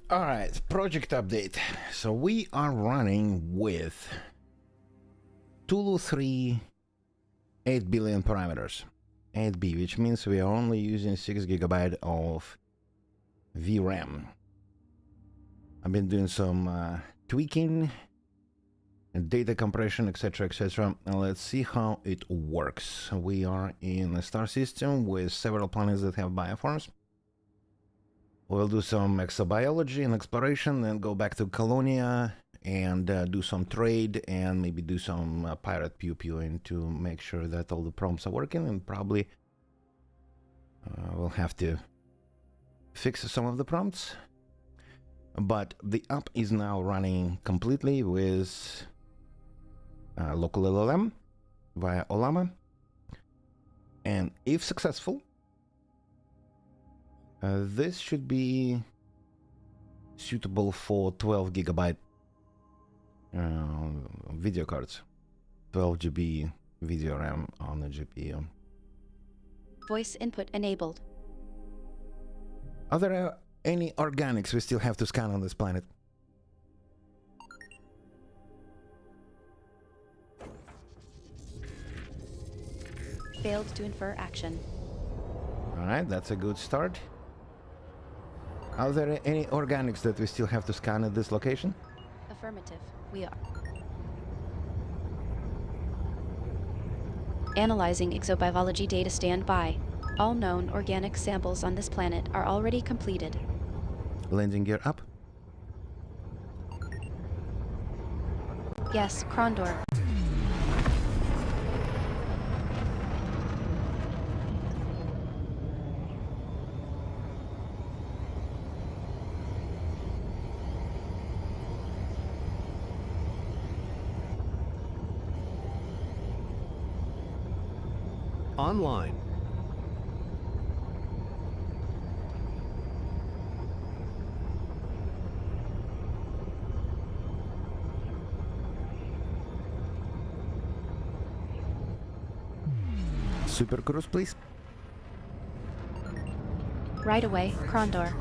All right, project update. So we are running with tulu3 8 billion parameters, 8B, which means we are only using 6 gigabyte of VRAM. I've been doing some tweaking and data compression, etc., etc. Now let's see how it works. We are in a star system with several planets that have bioforms. We'll do some exobiology and exploration, then go back to Colonia and do some trade and maybe do some pirate pew-pewing to make sure that all the prompts are working, and probably we'll have to fix some of the prompts. But the app is now running completely with local LLM via Olama, and if successful, this should be suitable for 12 gigabyte video cards, 12 GB video RAM on the GPU. Voice input enabled. Are there any organics we still have to scan on this planet? Failed to infer action. Alright, that's a good start. Are there any organics that we still have to scan at this location? Affirmative. We are. Analyzing exobiology data. Stand by. All known organic samples on this planet are already completed. Landing gear up. Yes, Krondor. Online. Super cruise, please. Right away, Krondor.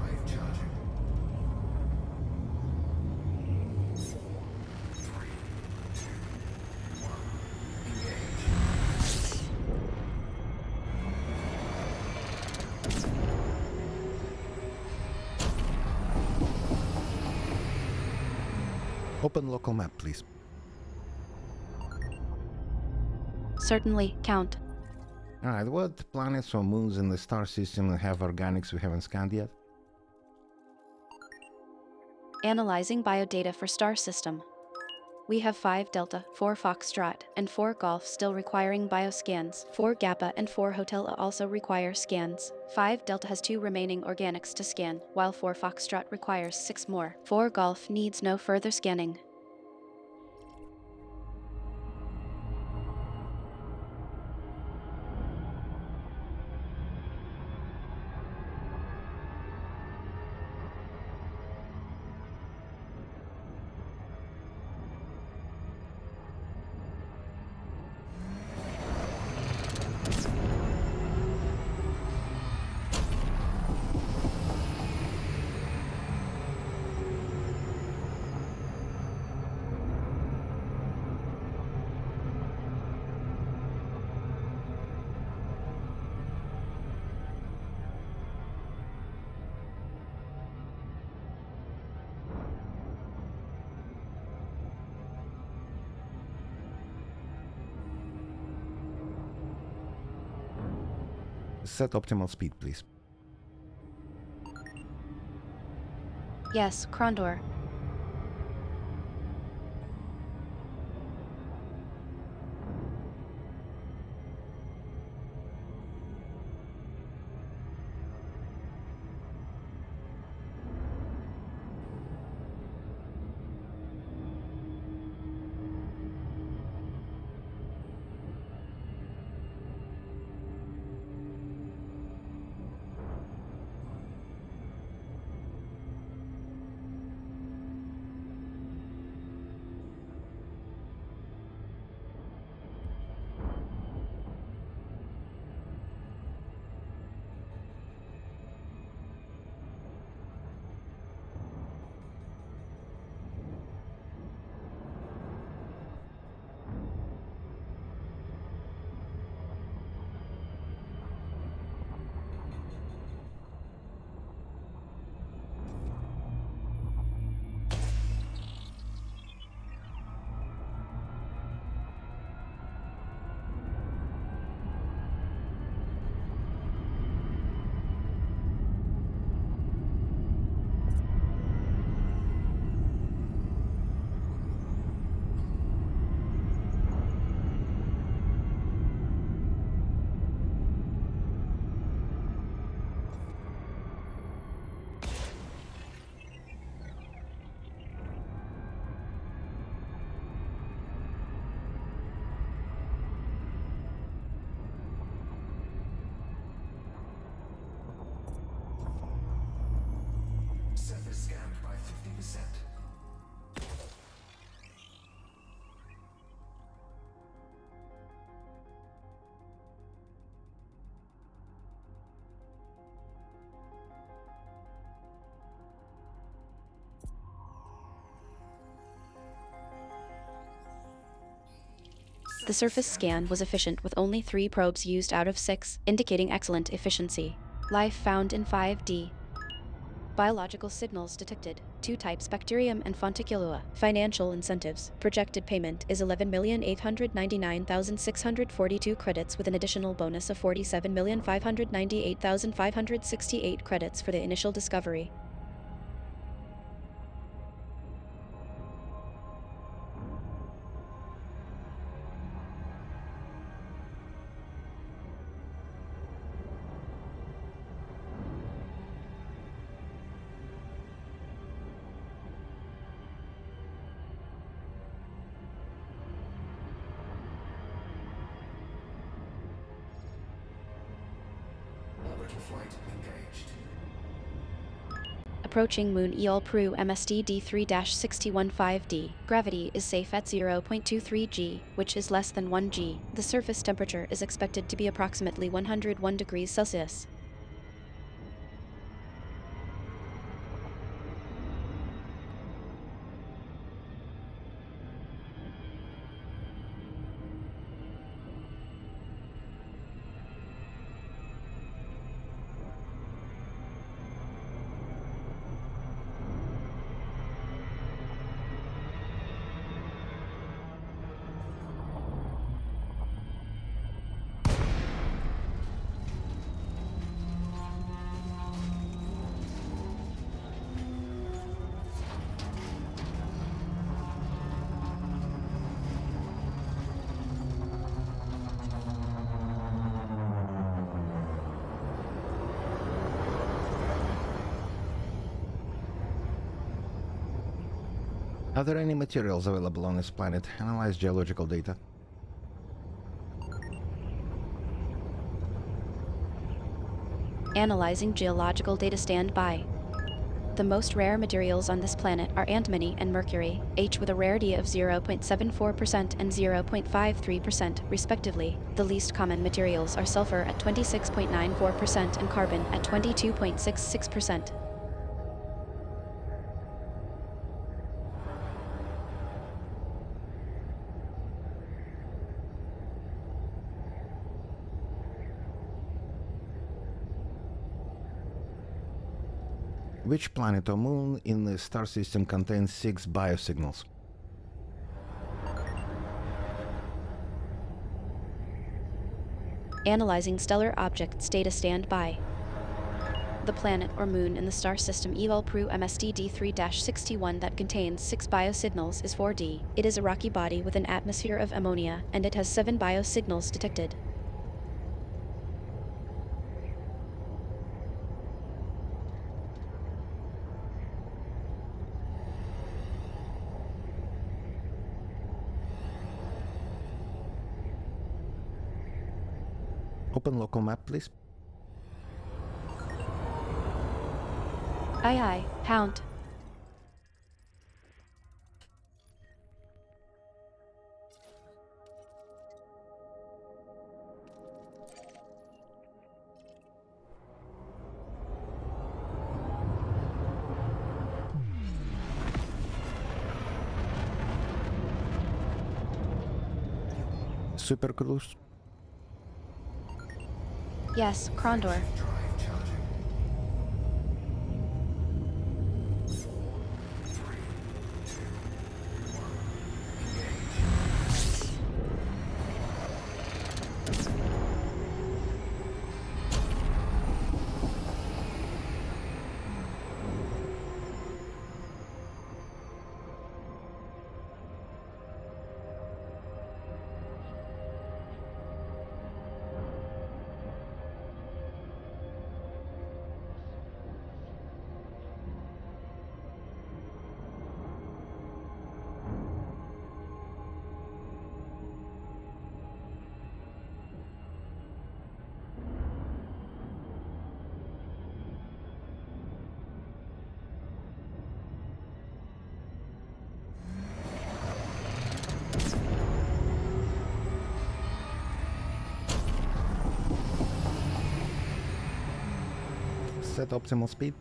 Open local map, please. Certainly, Count. Alright, what planets or moons in the star system that have organics we haven't scanned yet? Analyzing biodata for star system. We have 5 Delta, 4 Foxtrot, and 4 Golf still requiring bioscans. 4 Kappa and 4 Hotel also require scans. 5 Delta has 2 remaining organics to scan, while 4 Foxtrot requires 6 more. 4 Golf needs no further scanning. Set optimal speed, please. Yes, Krondor. The surface scan was efficient with only 3 probes used out of 6, indicating excellent efficiency. Life found in 5D. Biological signals detected. 2 types: bacterium and fonticulua. Financial incentives. Projected payment is 11,899,642 credits with an additional bonus of 47,598,568 credits for the initial discovery. Orbital flight engaged. Approaching Moon EL-PRU MSD D3-615D. Gravity is safe at 0.23 g, which is less than 1 g. The surface temperature is expected to be approximately 101 degrees Celsius. Are there any materials available on this planet? Analyze geological data. Analyzing geological data. Stand by. The most rare materials on this planet are antimony and mercury, H with a rarity of 0.74% and 0.53%, respectively. The least common materials are sulfur at 26.94% and carbon at 22.66%. Which planet or moon in the star system contains 6 biosignals? Analyzing stellar objects. Data. Stand by. The planet or moon in the star system EL-PRU MSD D3-61 that contains 6 biosignals is 4D. It is a rocky body with an atmosphere of ammonia, and it has 7 biosignals detected. Open local map, please. Aye aye, Hound. Super cruise. Yes, Krondor. Drive charging. 4, 3, 2, 1. Engage. Set optimal speed.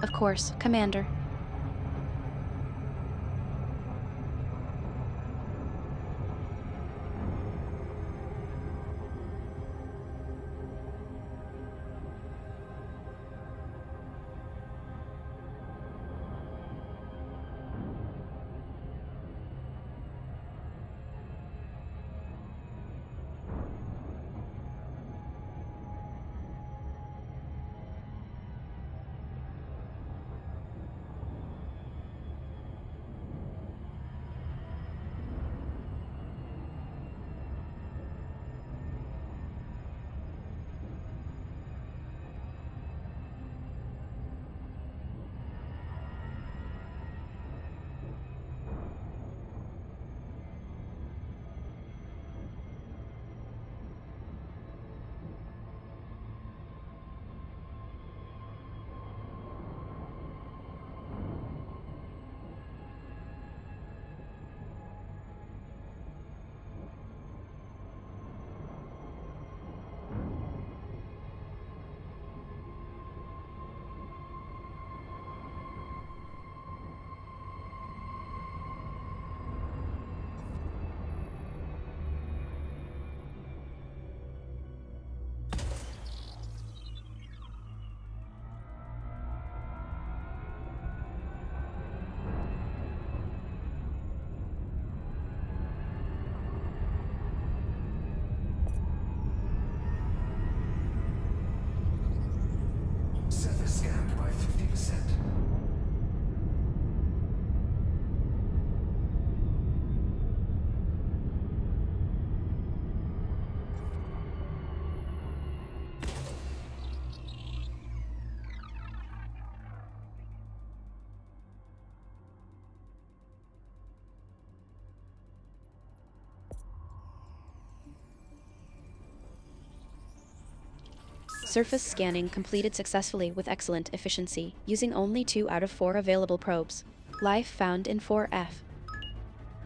Of course, Commander. Surface scanned by 50%. Surface scanning completed successfully with excellent efficiency, using only 2 out of 4 available probes. Life found in 4F.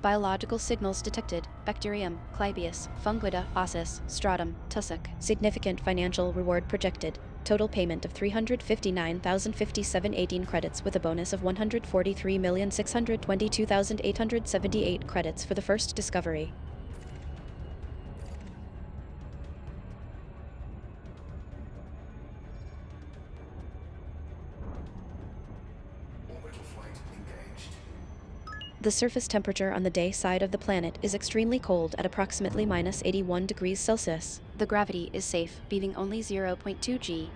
Biological signals detected: bacterium, Clybius, Funguida, ossis, stratum, tussock. Significant financial reward projected. Total payment of 359,057.18 credits with a bonus of 143,622,878 credits for the first discovery. Orbital flight engaged. The surface temperature on the day side of the planet is extremely cold at approximately minus 81 degrees Celsius. The gravity is safe, being only 0.2 g.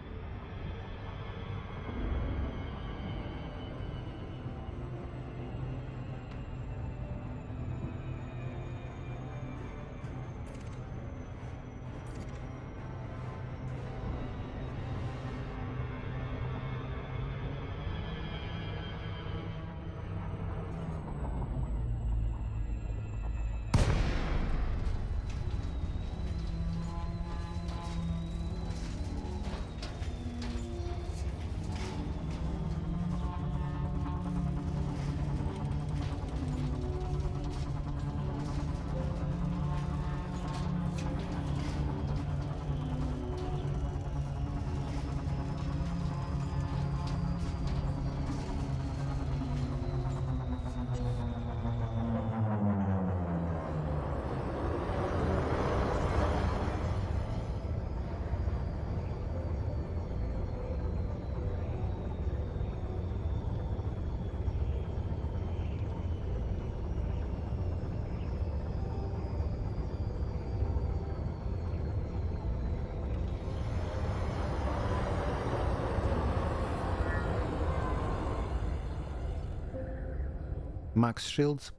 Max shields.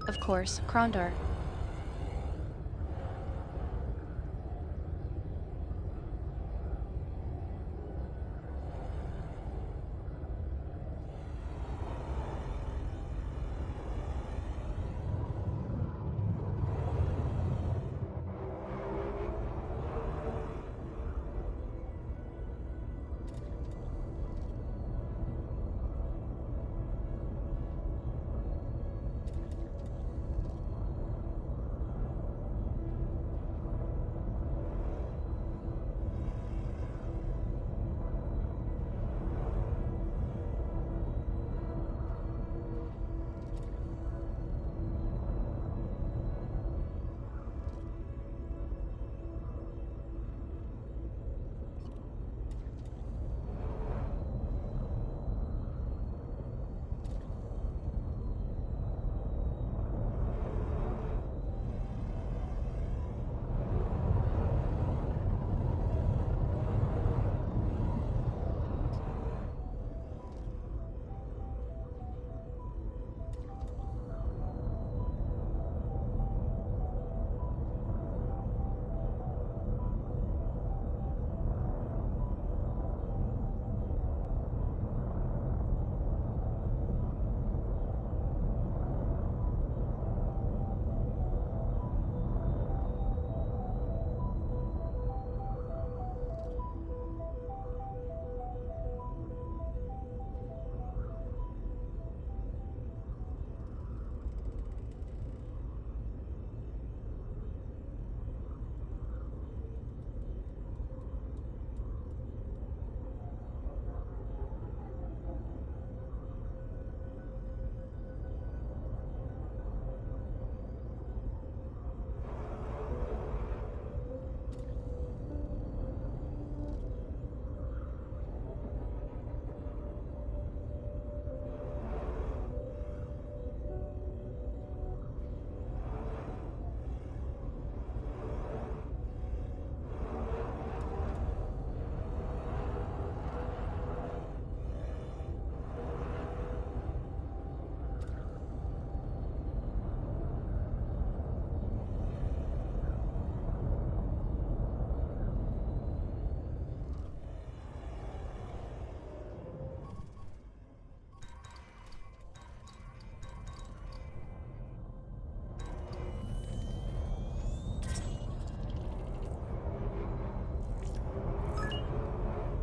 Of course, Krondor.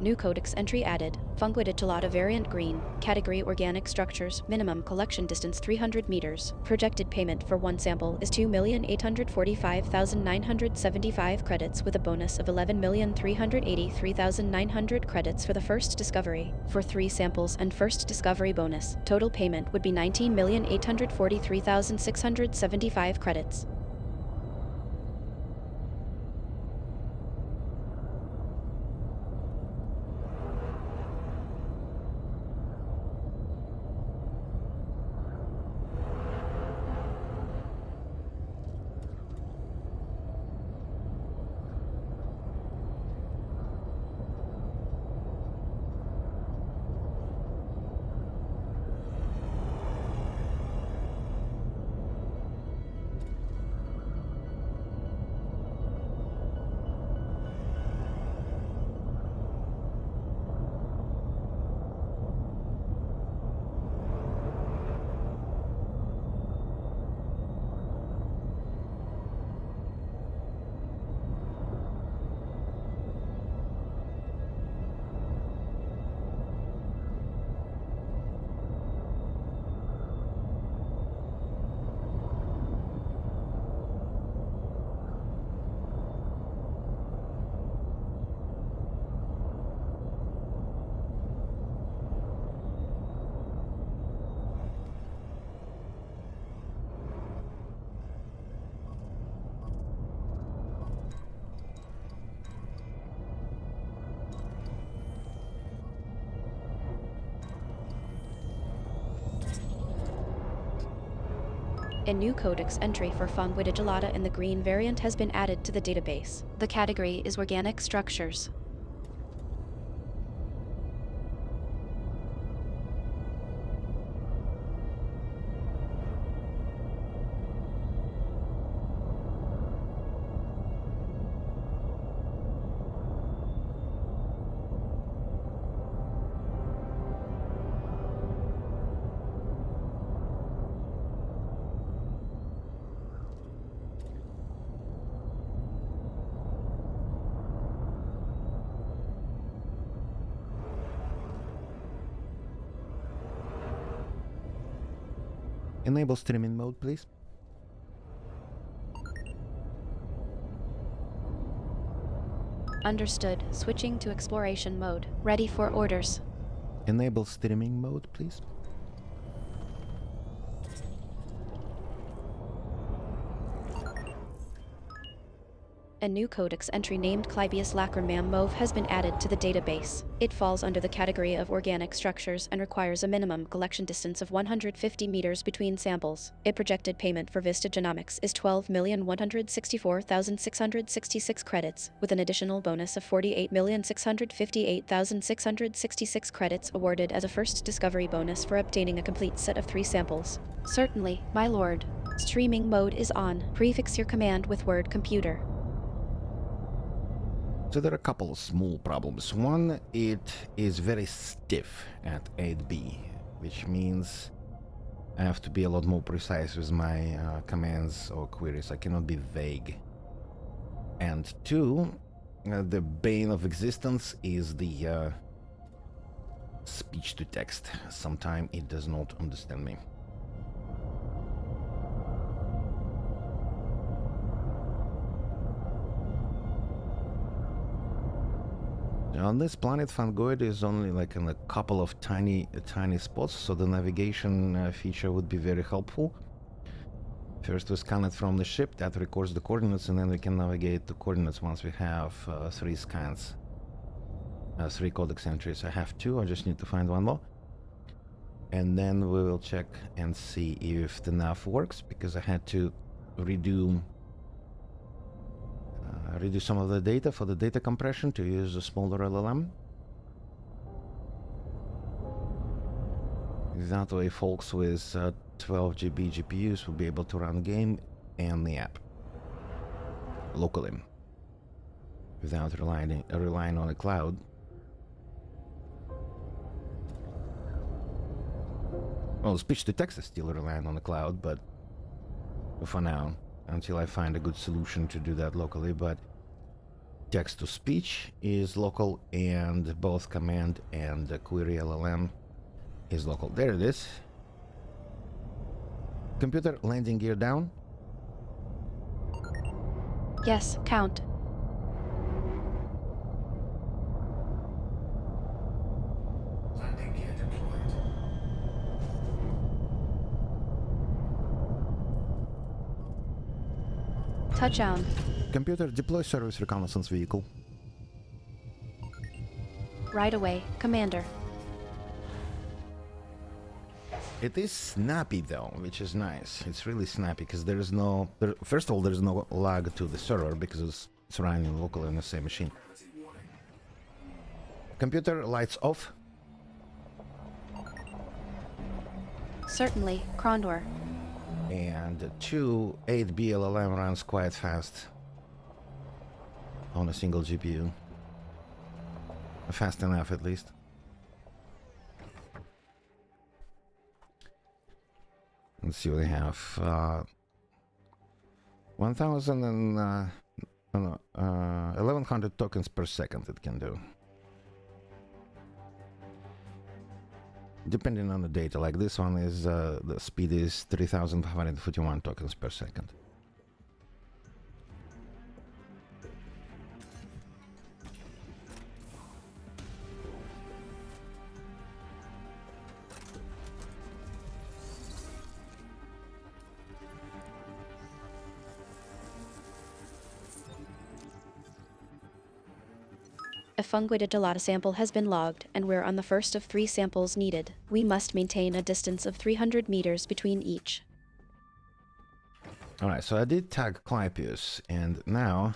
New codex entry added. Funguidigilata variant green. Category organic structures. Minimum collection distance 300 meters. Projected payment for one sample is 2,845,975 credits with a bonus of 11,383,900 credits for the first discovery. For 3 samples and first discovery bonus, total payment would be 19,843,675 credits. A new codex entry for Funguidigilata in the green variant has been added to the database. The category is organic structures. Enable streaming mode, please. Understood. Switching to exploration mode. Ready for orders. Enable streaming mode, please. A new codex entry named Clybius lacrimam mauve has been added to the database. It falls under the category of organic structures and requires a minimum collection distance of 150 meters between samples. A projected payment for Vista Genomics is 12,164,666 credits, with an additional bonus of 48,658,666 credits awarded as a first discovery bonus for obtaining a complete set of 3 samples. Certainly, my lord. Streaming mode is on. Prefix your command with word computer. So there are a couple of small problems. One, it is very stiff at 8B, which means I have to be a lot more precise with my commands or queries. I cannot be vague. And 2, the bane of existence is the speech to text. Sometimes it does not understand me. On this planet, Fungoid is only like in a couple of tiny spots, so the navigation feature would be very helpful. First we scan it from the ship, that records the coordinates, and then we can navigate the coordinates once we have 3 scans. 3 codex entries. I have 2, I just need to find one more. And then we will check and see if the nav works, because I had to redo some of the data for the data compression to use a smaller LLM. That way folks with 12 GB GPUs will be able to run the game and the app locally without relying on a cloud. Well, speech to text is still relying on the cloud, but for now, until I find a good solution to do that locally. But text to speech is local, and both command and the query LLM is local. There it is. Computer, landing gear down. Yes, count. Landing gear deployed. Touchdown. Computer, deploy service reconnaissance vehicle. Right away, Commander. It is snappy though, which is nice. It's really snappy because there is no... first of all, there's no lag to the server because it's running locally on the same machine. Gravity warning. Computer, lights off. Certainly, Crondor. And 8B LLM runs quite fast on a single GPU. Fast enough, at least. Let's see what they have. 1100 tokens per second it can do. Depending on the data, like this one is the speed is 3541 tokens per second. A funguidigilata sample has been logged, and we're on the first of 3 samples needed. We must maintain a distance of 300 meters between each. Alright, so I did tag Clypeus, and now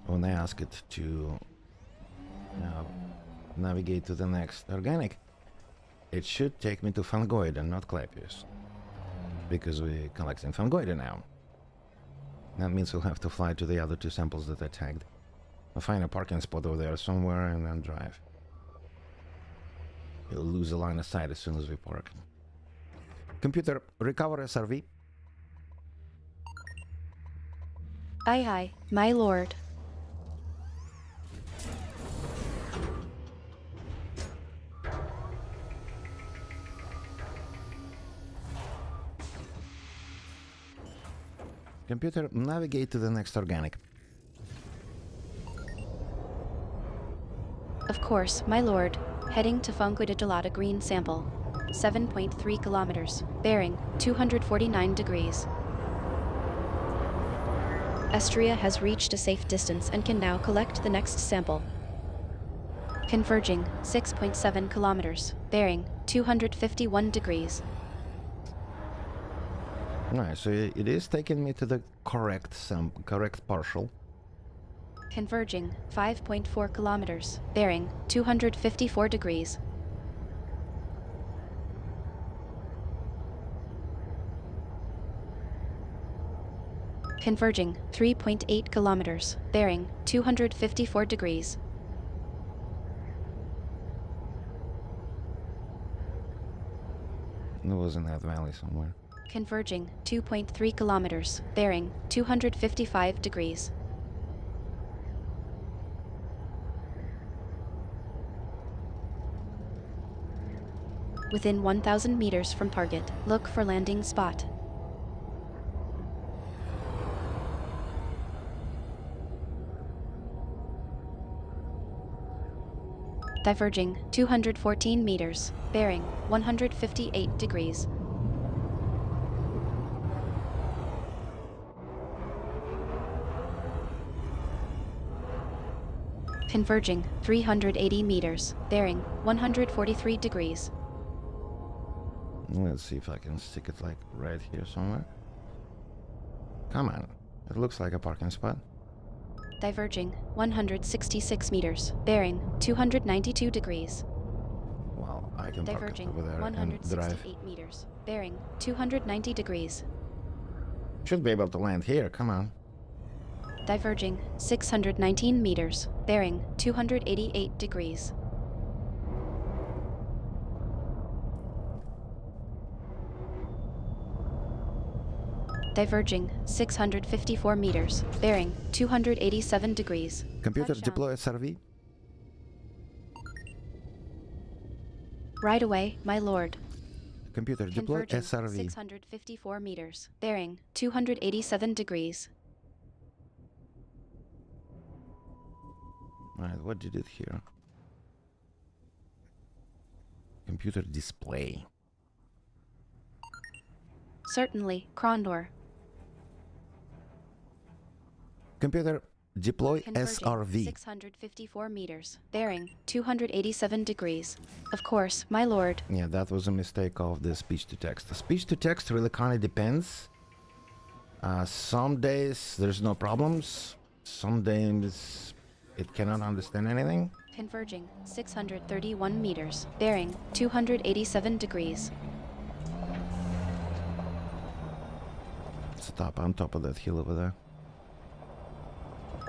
when I ask it to navigate to the next organic, it should take me to Fungoid and not Clypeus, because we're collecting Fungoid now. That means we'll have to fly to the other 2 samples that I tagged. I'll find a parking spot over there somewhere and then drive. We'll lose a line of sight as soon as we park. Computer, recover SRV. Aye aye, my lord. Computer, navigate to the next organic. Of course, my lord. Heading to funguidigilata green sample. 7.3 kilometers. Bearing 249 degrees. Astria has reached a safe distance and can now collect the next sample. Converging 6.7 kilometers. Bearing 251 degrees. Alright, so it is taking me to the correct partial. Converging 5.4 kilometers. Bearing 254 degrees. Converging 3.8 kilometers. Bearing 254 degrees. It was in that valley somewhere. Converging 2.3 kilometers. Bearing 255 degrees. Within 1,000 meters from target, look for landing spot. Diverging 214 meters, bearing 158 degrees. Converging 380 meters, bearing 143 degrees. Let's see if I can stick it like right here somewhere. Come on, it looks like a parking spot. Diverging 166 meters, bearing 292 degrees. Well, I can park it Diverging over there and 168 drive. meters, bearing 290 degrees. Should be able to land here, come on. Diverging 619 meters, bearing 288 degrees. Diverging 654 meters. Bearing 287 degrees. Computer, Touchdown. deploy SRV. Right away, my lord. Computer, deploy Converging SRV. 654 meters. Bearing 287 degrees. Alright, what did it here? Computer display. Certainly, Crondor. Computer, deploy Converging SRV. 654 meters. Bearing 287 degrees. Of course, my lord. Yeah, that was a mistake of the speech to text. The speech to text really kind of depends. Some days there's no problems. Some days it cannot understand anything. Converging 631 meters. Bearing 287 degrees. Stop on top of that hill over there.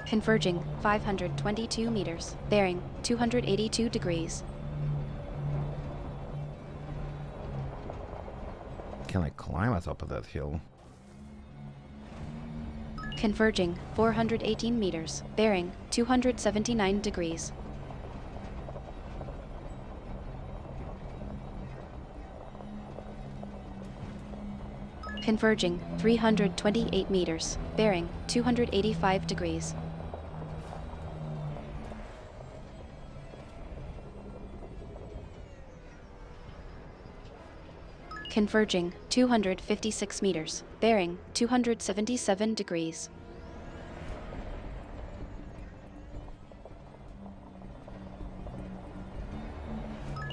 Converging 522 meters. Bearing 282 degrees. Can I climb on top of that hill? Converging 418 meters. Bearing 279 degrees. Converging 328 meters. Bearing 285 degrees. Converging 256 meters. Bearing 277 degrees.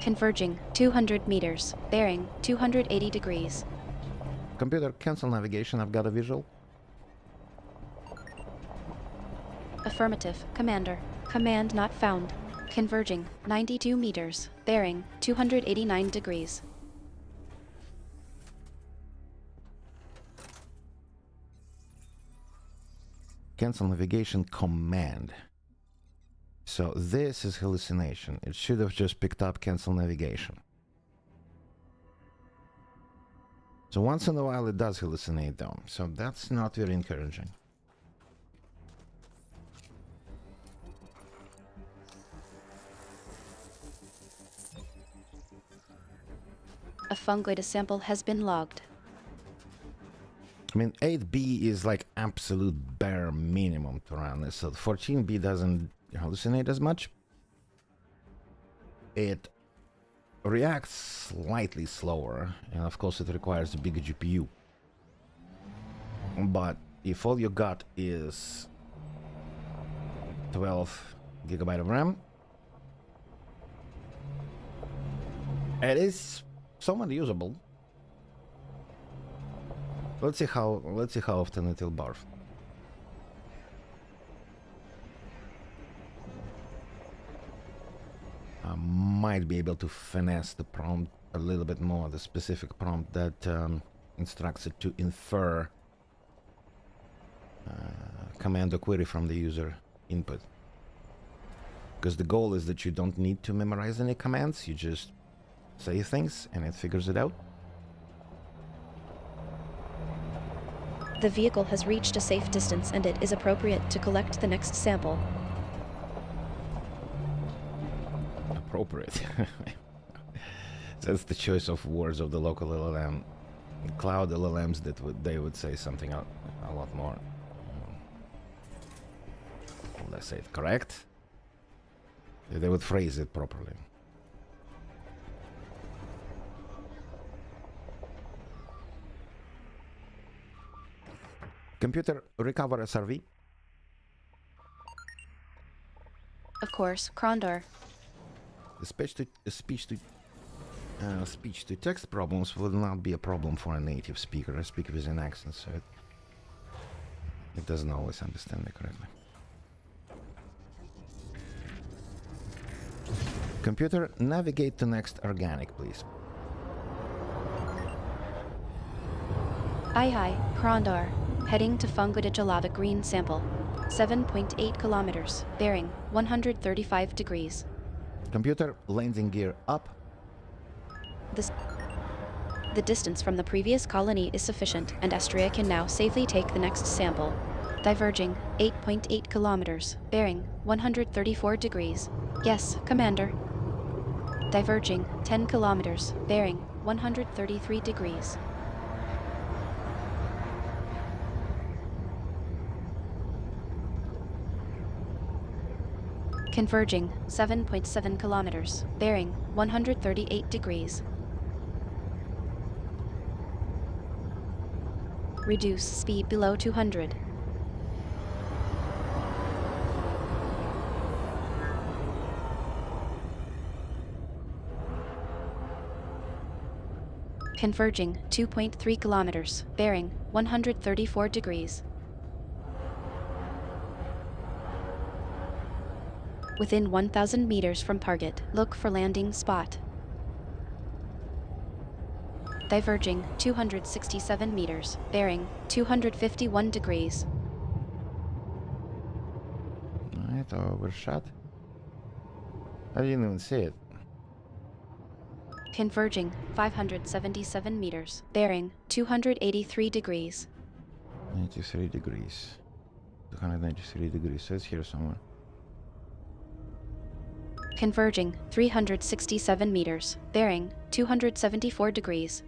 Converging 200 meters. Bearing 280 degrees. Computer, cancel navigation. I've got a visual. Affirmative, Commander. Command not found. Converging 92 meters. Bearing 289 degrees. Cancel navigation command. So this is hallucination. It should have just picked up cancel navigation. So once in a while it does hallucinate though. So that's not very encouraging. A fungoid sample has been logged. I mean, 8B is like absolute bare minimum to run this. So 14B doesn't hallucinate as much. It reacts slightly slower, and of course it requires a bigger GPU. But if all you got is 12 gigabyte of RAM, it is somewhat usable. Let's see how often it will barf. I might be able to finesse the prompt a little bit more, the specific prompt that instructs it to infer command or query from the user input. Because the goal is that you don't need to memorize any commands, you just say things and it figures it out. The vehicle has reached a safe distance and it is appropriate to collect the next sample. Appropriate. That's the choice of words of the local LLM. Cloud LLMs they would say something a lot more. Would I say it correct? They would phrase it properly. Computer, recover SRV. Of course, Crondor. The speech to text problems will not be a problem for a native speaker. I speak with an accent, so it doesn't always understand me correctly. Computer, navigate to next organic, please. Aye, Crondor. Heading to Fungoidijalava green sample. 7.8 kilometers. Bearing 135 degrees. Computer, landing gear up. The distance from the previous colony is sufficient, and Estria can now safely take the next sample. Diverging 8.8 kilometers, bearing 134 degrees. Yes, Commander. Diverging 10 kilometers, bearing 133 degrees. Converging 7.7 kilometers, bearing 138 degrees. Reduce speed below 200. Converging 2.3 kilometers, bearing 134 degrees. Within 1,000 meters from target, look for landing spot. Diverging 267 meters, bearing 251 degrees. Alright, overshot. I didn't even see it. Converging 577 meters, bearing 283 degrees. 93 degrees. 293 degrees. So it's here somewhere. Converging 367 meters, bearing 274 degrees.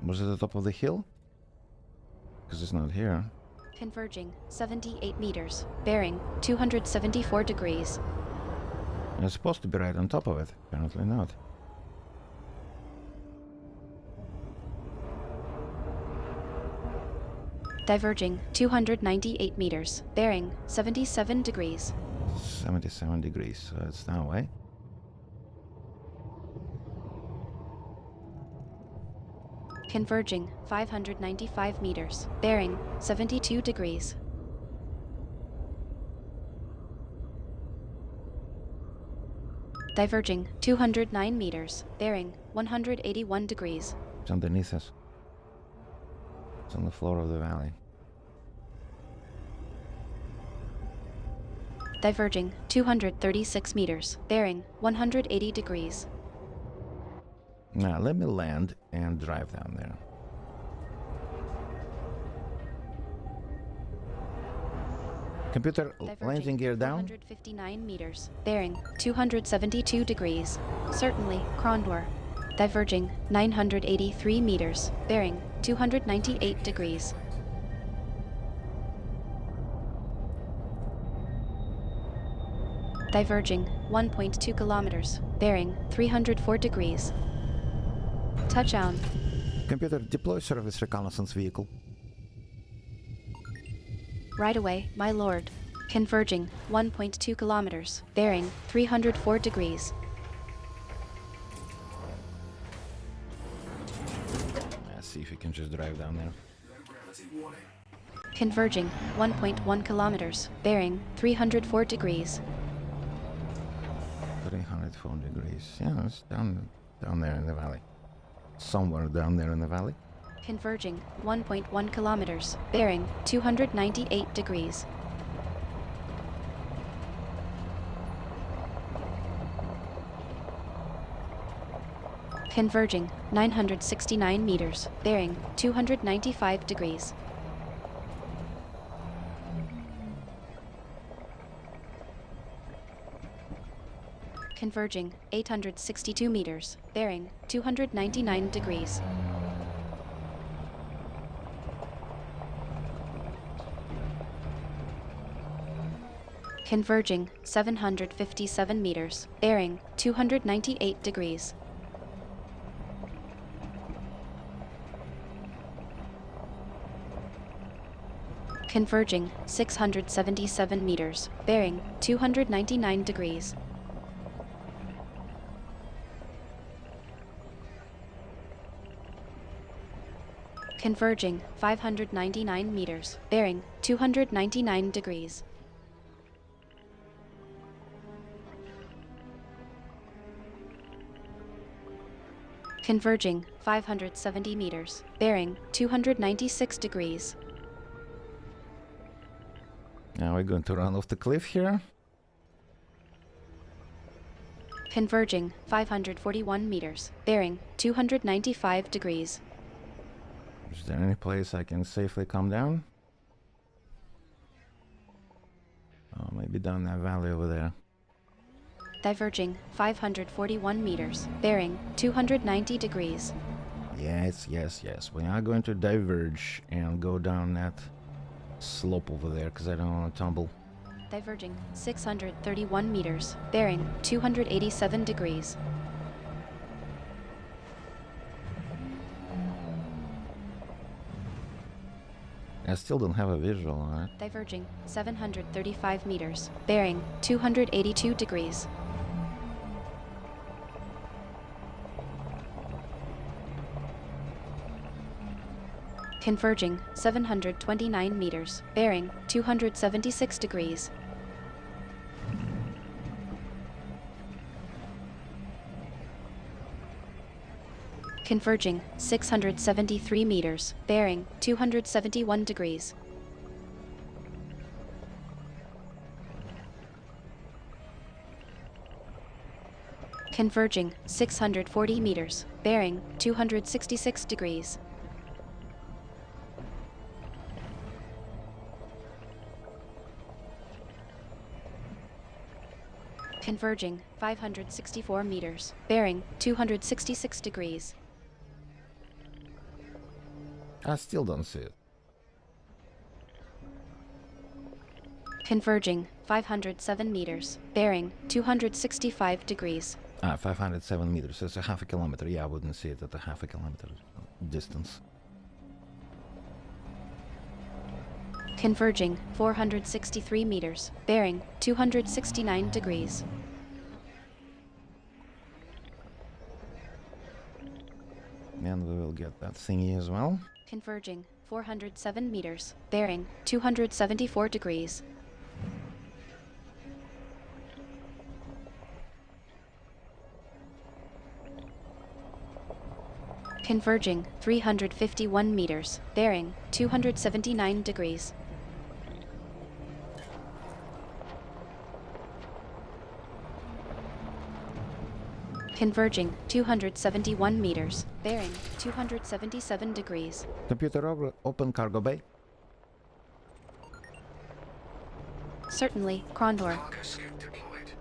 Was it the top of the hill? Because it's not here. Converging 78 meters, bearing 274 degrees. It's supposed to be right on top of it. Apparently not. Diverging 298 meters, bearing 77 degrees. 77 degrees, so it's that way. Converging 595 meters, bearing 72 degrees. Diverging 209 meters, bearing 181 degrees. It's underneath us. It's on the floor of the valley. Diverging 236 meters, bearing 180 degrees. Now let me land and drive down there. Computer, landing gear down. 159 meters, bearing 272 degrees. Certainly, Crondor. Diverging 983 meters, bearing 298 degrees. Diverging 1.2 kilometers, bearing 304 degrees. Touchdown. Computer, deploy surface reconnaissance vehicle. Right away, my lord. Converging 1.2 kilometers, bearing 304 degrees. Let's see if we can just drive down there. Gravity warning. Converging 1.1 kilometers, bearing 304 degrees. 304 degrees. Yeah, it's down there in the valley. Somewhere down there in the valley. Converging 1.1 kilometers, bearing 298 degrees. Converging 969 meters, bearing 295 degrees. Converging 862 meters, bearing 299 degrees. Converging 757 meters, bearing 298 degrees. Converging 677 meters, bearing 299 degrees. Converging 599 meters, bearing 299 degrees. Converging 570 meters, bearing 296 degrees. Now we're going to run off the cliff here. Converging 541 meters, bearing 295 degrees. Is there any place I can safely come down? Oh, maybe down that valley over there. Diverging 541 meters, bearing 290 degrees. Yes, yes, yes. We are going to diverge and go down that slope over there because I don't want to tumble. Diverging 631 meters, bearing 287 degrees. I still don't have a visual on it. Diverging 735 meters, bearing 282 degrees. Converging 729 meters, bearing 276 degrees. Converging 673 meters, bearing 271 degrees. Converging 640 meters, bearing 266 degrees. Converging 564 meters, bearing 266 degrees. I still don't see it. Converging 507 meters, bearing 265 degrees. 507 meters. It's a half a kilometer. Yeah, I wouldn't see it at a half a kilometer distance. Converging 463 meters, bearing 269 degrees. And we will get that thingy as well. Converging 407 meters, bearing 274 degrees. Converging 351 meters, bearing 279 degrees. Converging 271 meters, bearing 277 degrees. Computer open cargo bay. Certainly, Crondor. Cargo scope deployed.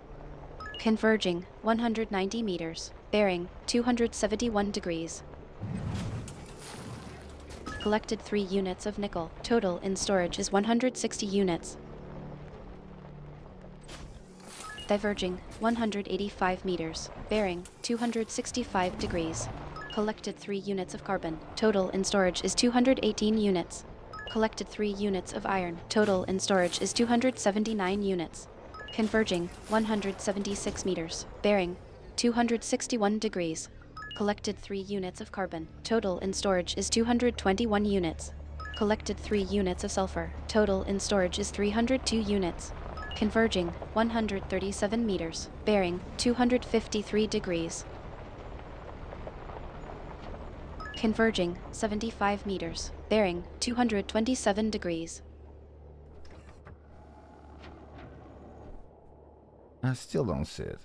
Converging 190 meters, bearing 271 degrees. Collected 3 units of nickel. Total in storage is 160 units. Diverging 185 meters, bearing 265 degrees. Collected 3 units of carbon. Total in storage is 218 units. Collected 3 units of iron. Total in storage is 279 units. Converging 176 meters, bearing 261 degrees. Collected 3 units of carbon. Total in storage is 221 units. Collected 3 units of sulfur. Total in storage is 302 units. Converging 137 meters, bearing 253 degrees. Converging 75 meters, bearing 227 degrees. I still don't see it.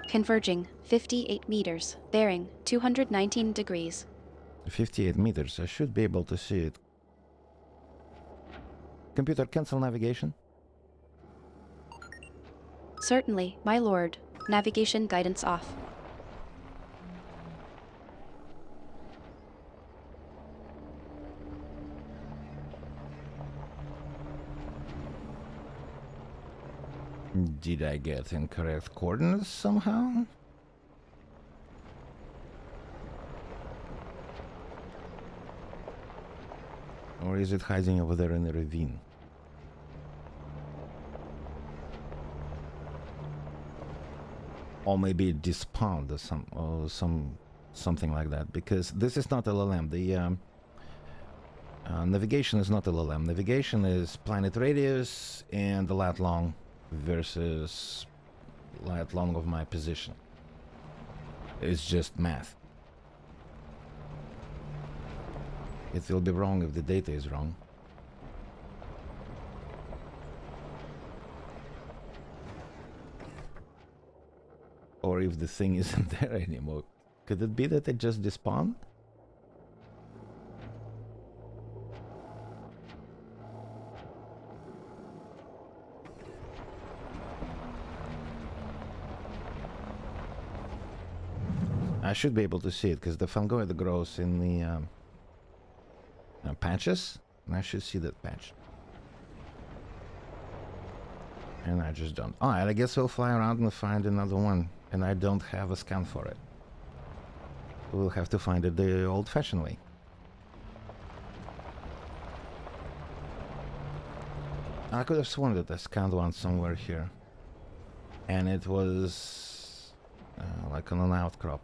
Converging 58 meters, bearing 219 degrees. 58 meters. I should be able to see it. Computer, cancel navigation. Certainly, my lord. Navigation guidance off. Did I get incorrect coordinates somehow? Or is it hiding over there in the ravine? Or maybe it despawned or something like that, because this is not LLM. The navigation is not LLM. Navigation is planet radius and the lat long versus lat long of my position. It's just math. It will be wrong if the data is wrong. Or if the thing isn't there anymore. Could it be that it just despawned? I should be able to see it because the fungoid grows in the patches, and I should see that patch. And I just don't. Oh, and I guess we'll fly around and find another one, and I don't have a scan for it. We'll have to find it the old-fashioned way. I could have sworn that I scanned one somewhere here, and it was like on an outcrop.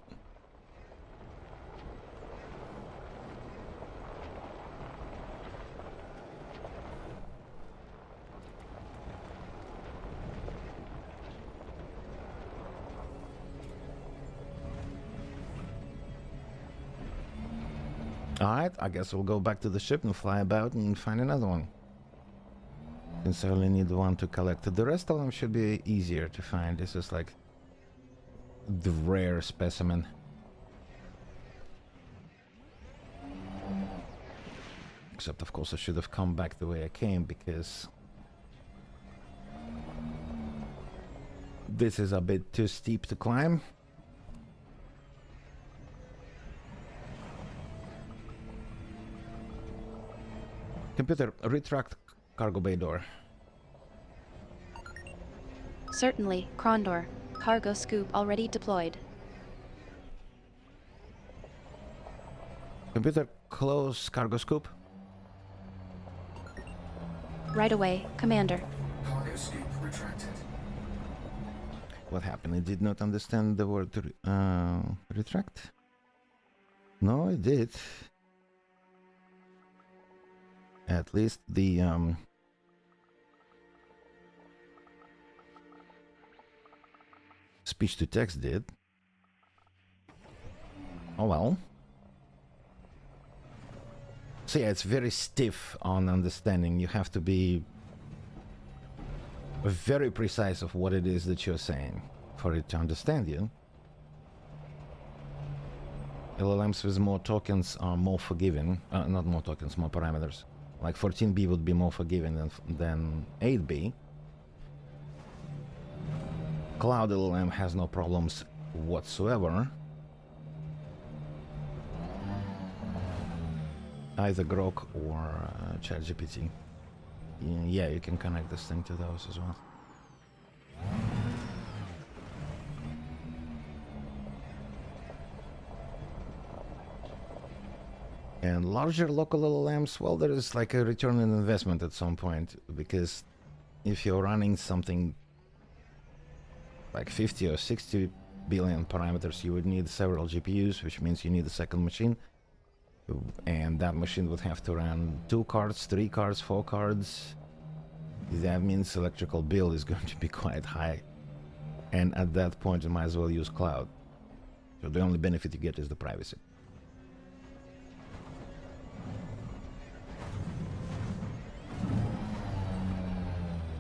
Alright, I guess we'll go back to the ship and fly about and find another one. Since I only need one to collect. The rest of them should be easier to find. This is like the rare specimen. Except of course I should have come back the way I came because this is a bit too steep to climb. Computer, retract cargo bay door. Certainly, Krondor. Cargo scoop already deployed. Computer, close cargo scoop. Right away, Commander. Cargo scoop retracted. What happened? It did not understand the word retract? No, it did. At least the speech to text did. Oh well. So yeah, it's very stiff on understanding. You have to be very precise of what it is that you're saying for it to understand you. LLMs with more tokens are more forgiving. Not more tokens, more parameters. Like 14B would be more forgiving than 8B. Cloud LLM has no problems whatsoever. Either Grok or ChatGPT. Yeah, you can connect this thing to those as well. And larger local LLMs, well, there is like a return on investment at some point, because if you're running something like 50 or 60 billion parameters, you would need several GPUs, which means you need a second machine. And that machine would have to run 2 cards, 3 cards, 4 cards. That means electrical bill is going to be quite high. And at that point, you might as well use cloud. So the only benefit you get is the privacy.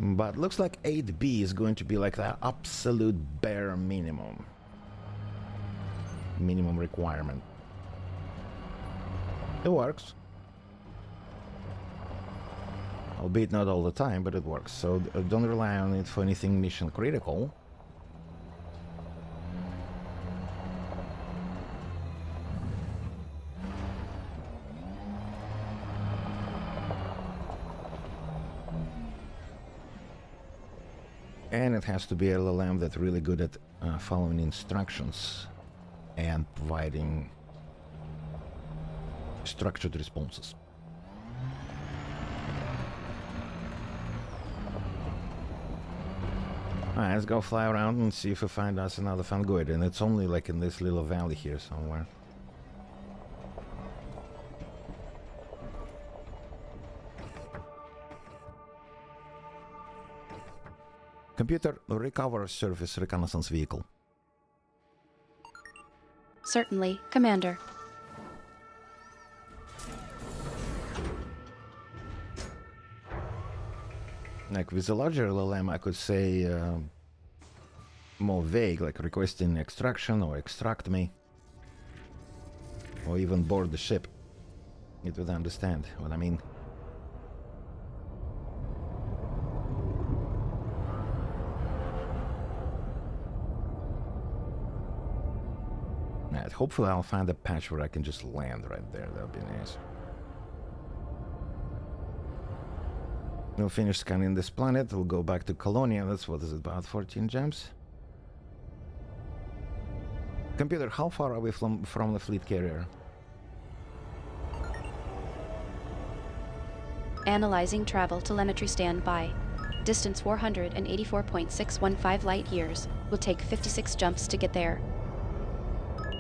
But looks like 8B is going to be like the absolute bare minimum. Minimum requirement. It works. Albeit not all the time, but it works. So don't rely on it for anything mission critical. And it has to be an LLM that's really good at following instructions and providing structured responses. Alright, let's go fly around and see if we find us another fungoid. And it's only like in this little valley here somewhere. Computer, recover surface reconnaissance vehicle. Certainly, Commander. Like with a larger LLM, I could say more vague, like requesting extraction or extract me, or even board the ship. It would understand what I mean. Right, hopefully I'll find a patch where I can just land right there. That would be nice. We'll finish scanning this planet. We'll go back to Colonia. That's what is it, about 14 gems? Computer, how far are we from the fleet carrier? Analyzing travel telemetry standby. Distance 484.615 light years. Will take 56 jumps to get there.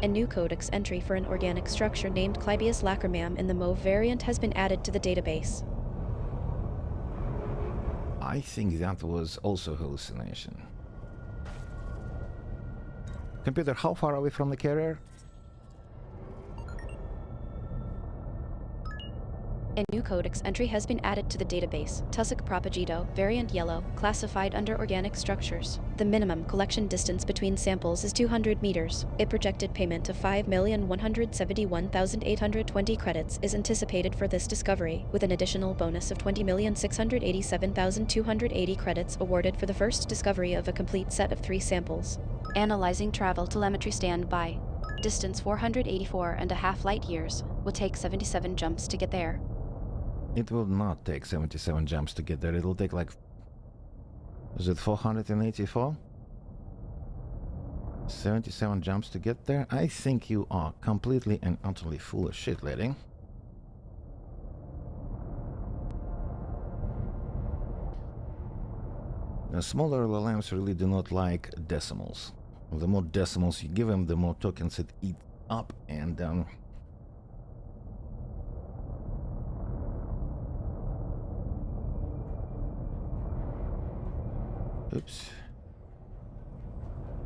A new codex entry for an organic structure named Clybius lacrimam in the mauve variant has been added to the database. I think that was also hallucination. Computer, how far are we from the carrier? A new codex entry has been added to the database. Tussock propagito, variant yellow, classified under organic structures. The minimum collection distance between samples is 200 meters. A projected payment of 5,171,820 credits is anticipated for this discovery, with an additional bonus of 20,687,280 credits awarded for the first discovery of a complete set of 3 samples. Analyzing travel telemetry standby. Distance 484.5 light years. Will take 77 jumps to get there. It will not take 77 jumps to get there. It'll take like... is it 484? 77 jumps to get there? I think you are completely and utterly full of shit, lady. The smaller LLMs really do not like decimals. The more decimals you give them, the more tokens it eats up, and oops.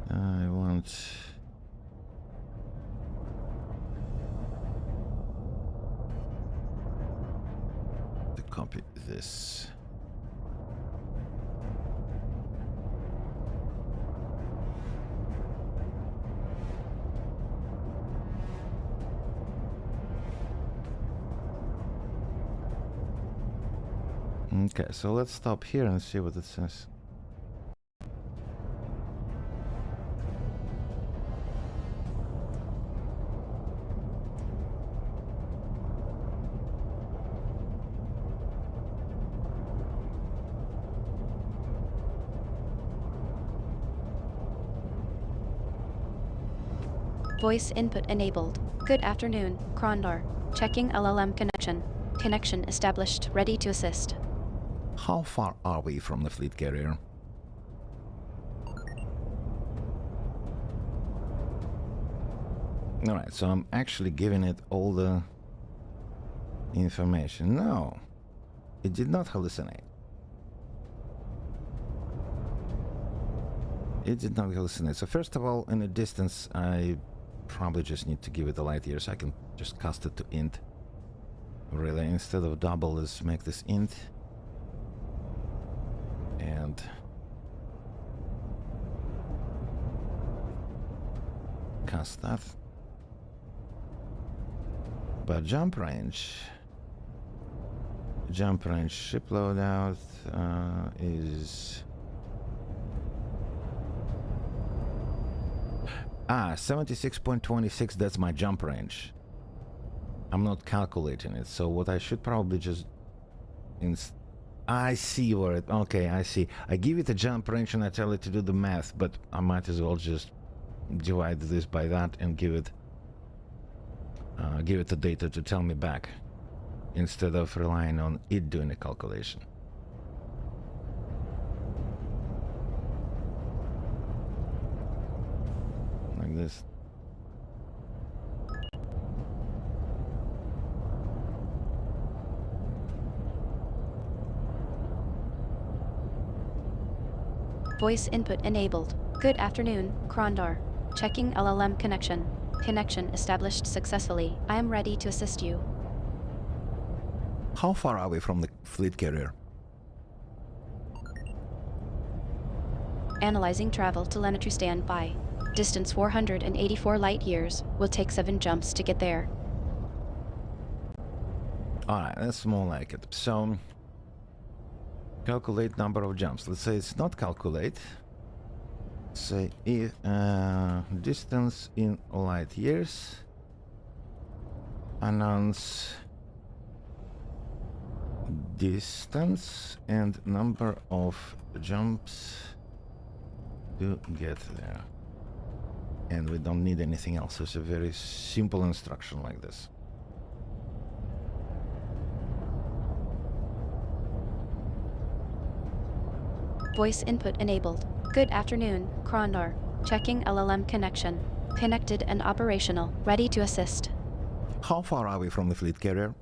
I want... to copy this. Okay, so let's stop here and see what it says. Voice input enabled. Good afternoon, Krondor. Checking LLM connection. Connection established. Ready to assist. How far are we from the fleet carrier? Alright, so I'm actually giving it all the information. No, it did not hallucinate. It did not hallucinate. So first of all, in a distance, I probably just need to give it a light year, so I can just cast it to int. Really, instead of double, let's make this int. And cast that. But jump range ship loadout is 76.26. That's my jump range. I'm not calculating it, so what I should probably just I see where it... okay, I see. I give it a jump range and I tell it to do the math, but I might as well just divide this by that and give it the data to tell me back, instead of relying on it doing a calculation. Like this. Voice input enabled. Good afternoon, Krondor. Checking LLM connection. Connection established successfully. I am ready to assist you. How far are we from the fleet carrier? Analyzing travel telemetry standby. Distance 484 light years. Will take 7 jumps to get there. Alright, that's more like it. So, calculate number of jumps. Let's say it's not calculate. Say if distance in light years. Announce distance and number of jumps to get there. And we don't need anything else. It's a very simple instruction like this. Voice input enabled. Good afternoon, Krondor. Checking LLM connection. Connected and operational. Ready to assist. How far are we from the fleet carrier?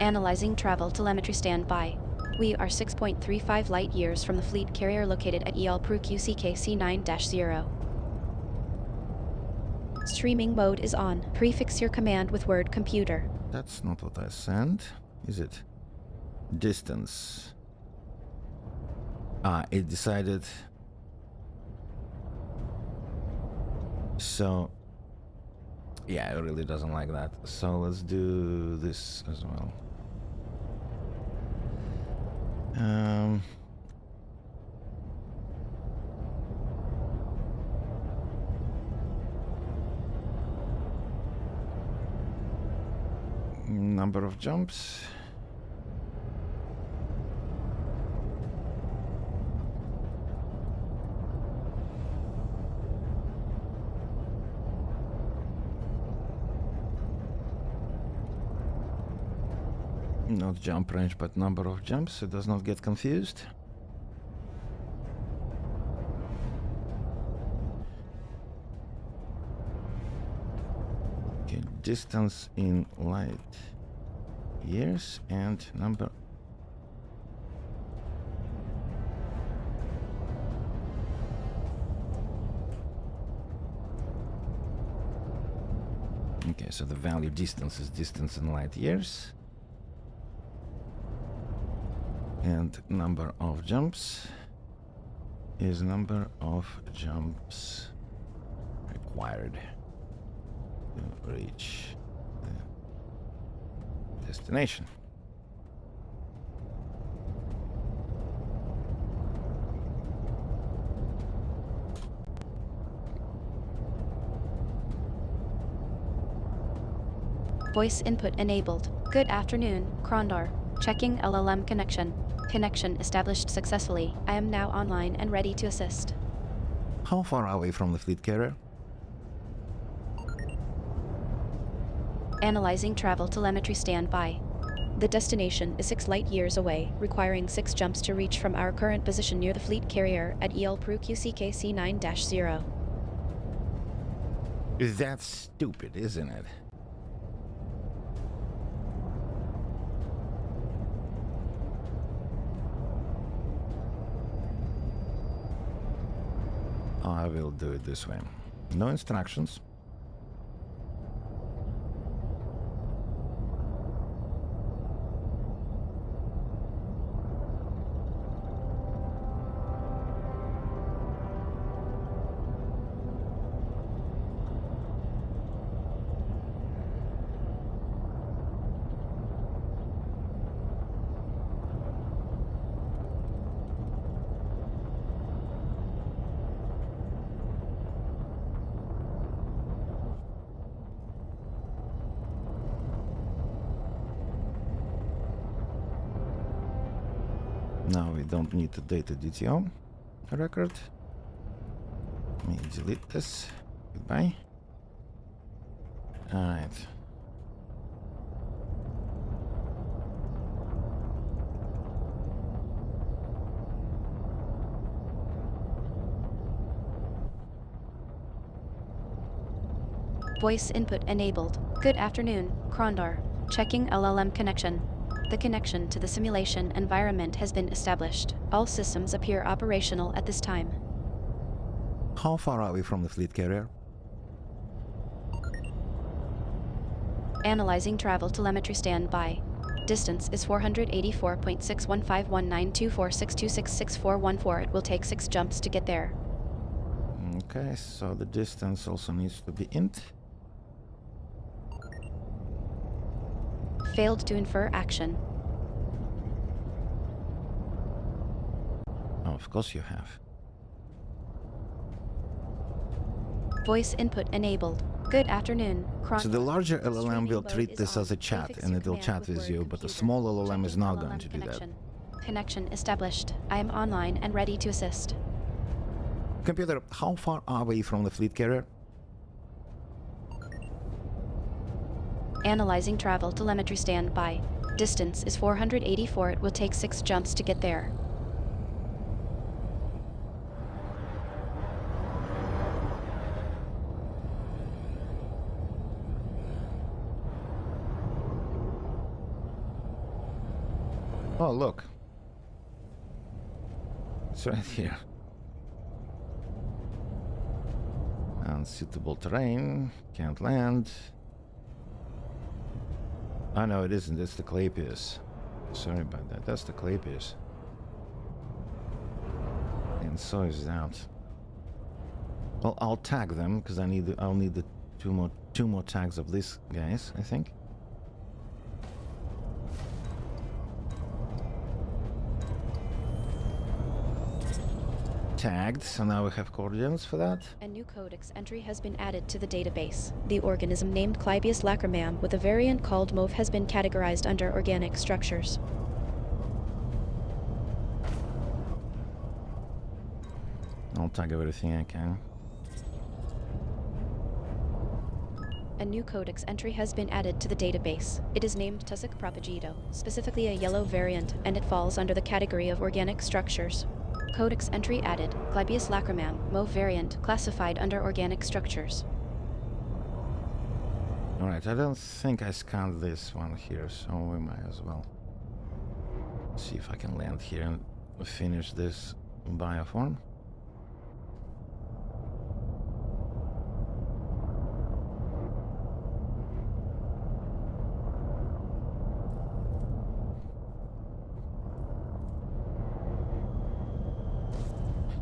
Analyzing travel telemetry standby. We are 6.35 light years from the fleet carrier located at EL-PRU QCKC 9-0. Streaming mode is on. Prefix your command with word computer. That's not what I sent, is it? Distance. It decided. So, yeah, it really doesn't like that. So let's do this as well. Number of jumps. Not jump range, but number of jumps. It does not get confused. Okay, distance in light years and number. Okay, so the value distance is distance in light years. And number of jumps is number of jumps required to reach the destination. Voice input enabled. Good afternoon, Krondor. Checking LLM connection. Connection established successfully. I am now online and ready to assist. How far are we from the fleet carrier? Analyzing travel telemetry standby. The destination is 6 light years away, requiring 6 jumps to reach from our current position near the fleet carrier at EL-PRU QCKC 9-0. That's stupid, isn't it? I will do it this way. No instructions. Now we don't need the data DTO record. Let me delete this. Goodbye. Alright. Voice input enabled. Good afternoon, Krondor. Checking LLM connection. The connection to the simulation environment has been established. All systems appear operational at this time. How far are we from the fleet carrier? Analyzing travel telemetry standby. Distance is 484.615192462666414. It will take 6 jumps to get there. Okay, so the distance also needs to be int. Failed to infer action. Oh, of course you have. Voice input enabled. Good afternoon. So the larger LLM Streaming will mode treat is this on. as a chat Prefix and your it will command chat with word you, but the computer. small LLM is Checking not LLM going to do that. connection. Connection established. I am online and ready to assist. Computer, how far are we from the fleet carrier? Analyzing travel telemetry standby. Distance is 484. It will take 6 jumps to get there. Oh, look. It's right here. Unsuitable terrain. Can't land. Oh, no, it isn't. It's the clay piece. Sorry about that. That's the clay piece. And so is that. Well, I'll tag them because I'll need the two more tags of these guys, I think. Tagged, so now we have coordinates for that. A new codex entry has been added to the database. The organism named Clybius lacrymam with a variant called mauve has been categorized under organic structures. I'll tag everything I can. A new codex entry has been added to the database. It is named Tussock propagito, specifically a yellow variant, and it falls under the category of organic structures. Codex entry added. Clybius lacrymam, mauve variant, classified under organic structures. Alright, I don't think I scanned this one here, so we might as well see if I can land here and finish this bioform.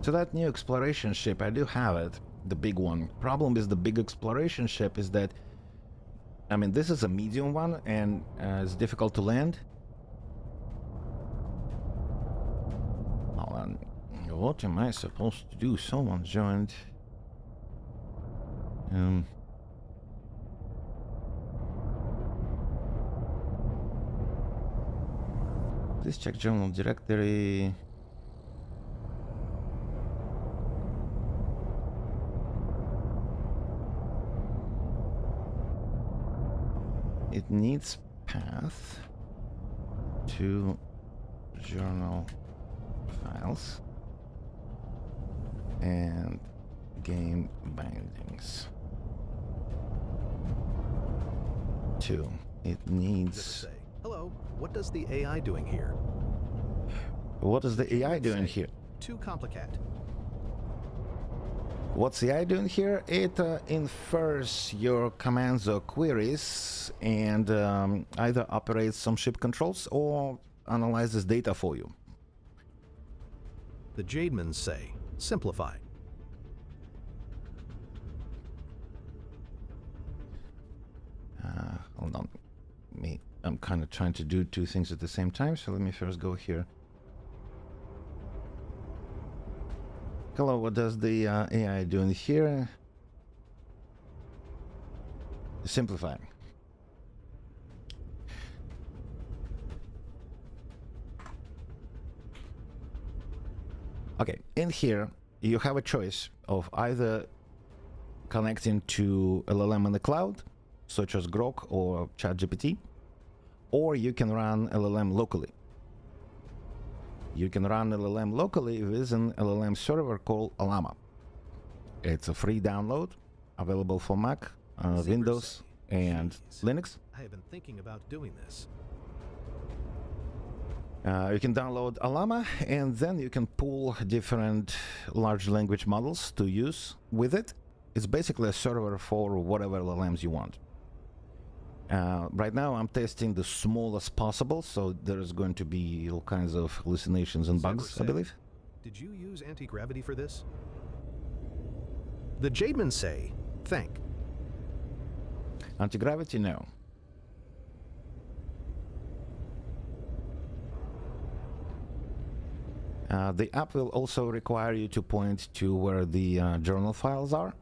So that new exploration ship, I do have it, the big one. Problem is the big exploration ship is that, I mean, this is a medium one and it's difficult to land. Oh, and what am I supposed to do? Someone joined. Please check journal directory. It needs path to journal files and game bindings. 2. It needs. Hello, what does the AI doing here? What is the AI doing here? Too complicated. What's the AI doing here? It infers your commands or queries and either operates some ship controls or analyzes data for you. The Jademans say, simplify. Hold on. I'm kind of trying to do two things at the same time, so let me first go here. Hello, what does the AI doing here? Simplify. Okay, in here you have a choice of either connecting to LLM in the cloud, such as Grok or ChatGPT, or you can run LLM locally. You can run LLM locally with an LLM server called Llama. It's a free download, available for Mac, Windows, and Linux. I have been thinking about doing this. You can download Llama, and then you can pull different large language models to use with it. It's basically a server for whatever LLMs you want. Right now I'm testing the smallest possible, so there's going to be all kinds of hallucinations and Zebra bugs, I said, believe. Did you use anti-gravity for this? The Jademen say, thank. Anti-gravity, no. The app will also require you to point to where the journal files are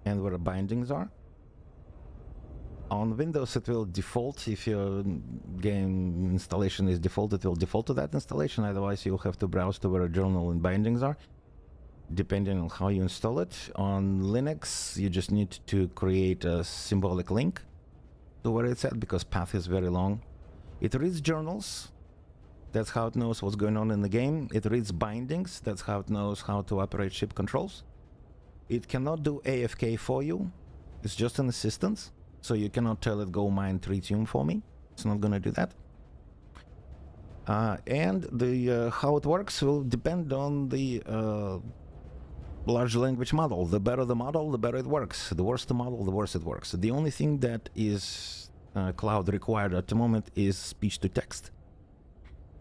and where the bindings are. On Windows, it will default. If your game installation is default, it will default to that installation. Otherwise, you'll have to browse to where a journal and bindings are, depending on how you install it. On Linux, you just need to create a symbolic link to where it's at, because path is very long. It reads journals. That's how it knows what's going on in the game. It reads bindings. That's how it knows how to operate ship controls. It cannot do AFK for you. It's just an assistant. So you cannot tell it go mine tritium for me. It's not gonna do that. And the how it works will depend on the large language model. The better the model, the better it works. The worse the model, the worse it works. The only thing that is cloud required at the moment is speech to text.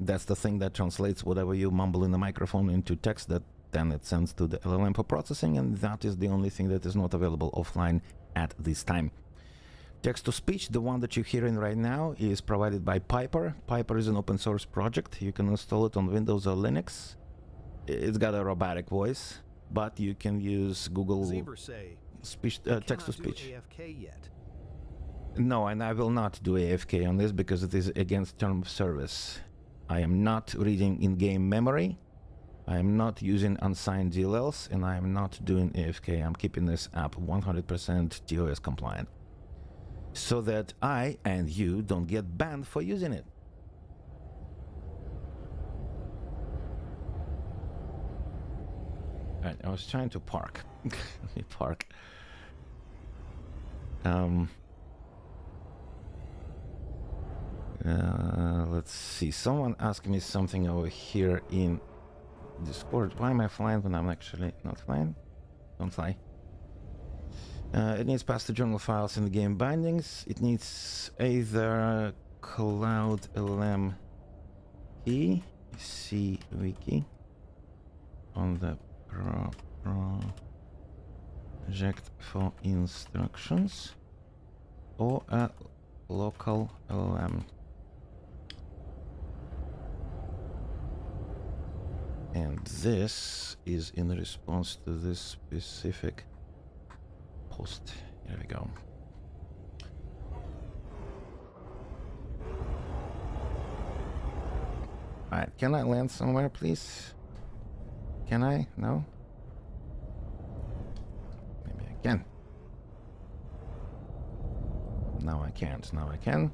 That's the thing that translates whatever you mumble in the microphone into text that then it sends to the LLM for processing, and that is the only thing that is not available offline at this time. Text-to-speech, the one that you're hearing right now, is provided by Piper. Piper is an open source project. You can install it on Windows or Linux. It's got a robotic voice, but you can use Google Zebra say, speech, cannot text-to-speech. do AFK yet. No, and I will not do AFK on this because it is against term of service. I am not reading in-game memory. I am not using unsigned DLLs, and I am not doing AFK. I'm keeping this app 100% TOS compliant, so that I and you don't get banned for using it. Alright, I was trying to park. Let me park. Let's see. Someone asked me something over here in Discord. Why am I flying when I'm actually not flying? Don't fly. It needs past the journal files in the game bindings. It needs either Cloud LLM key, C wiki on the project for instructions, or a local LLM. And this is in response to this specific post. Here we go. Alright, can I land somewhere, please? Can I? No? Maybe I can. No, I can't. Now I can.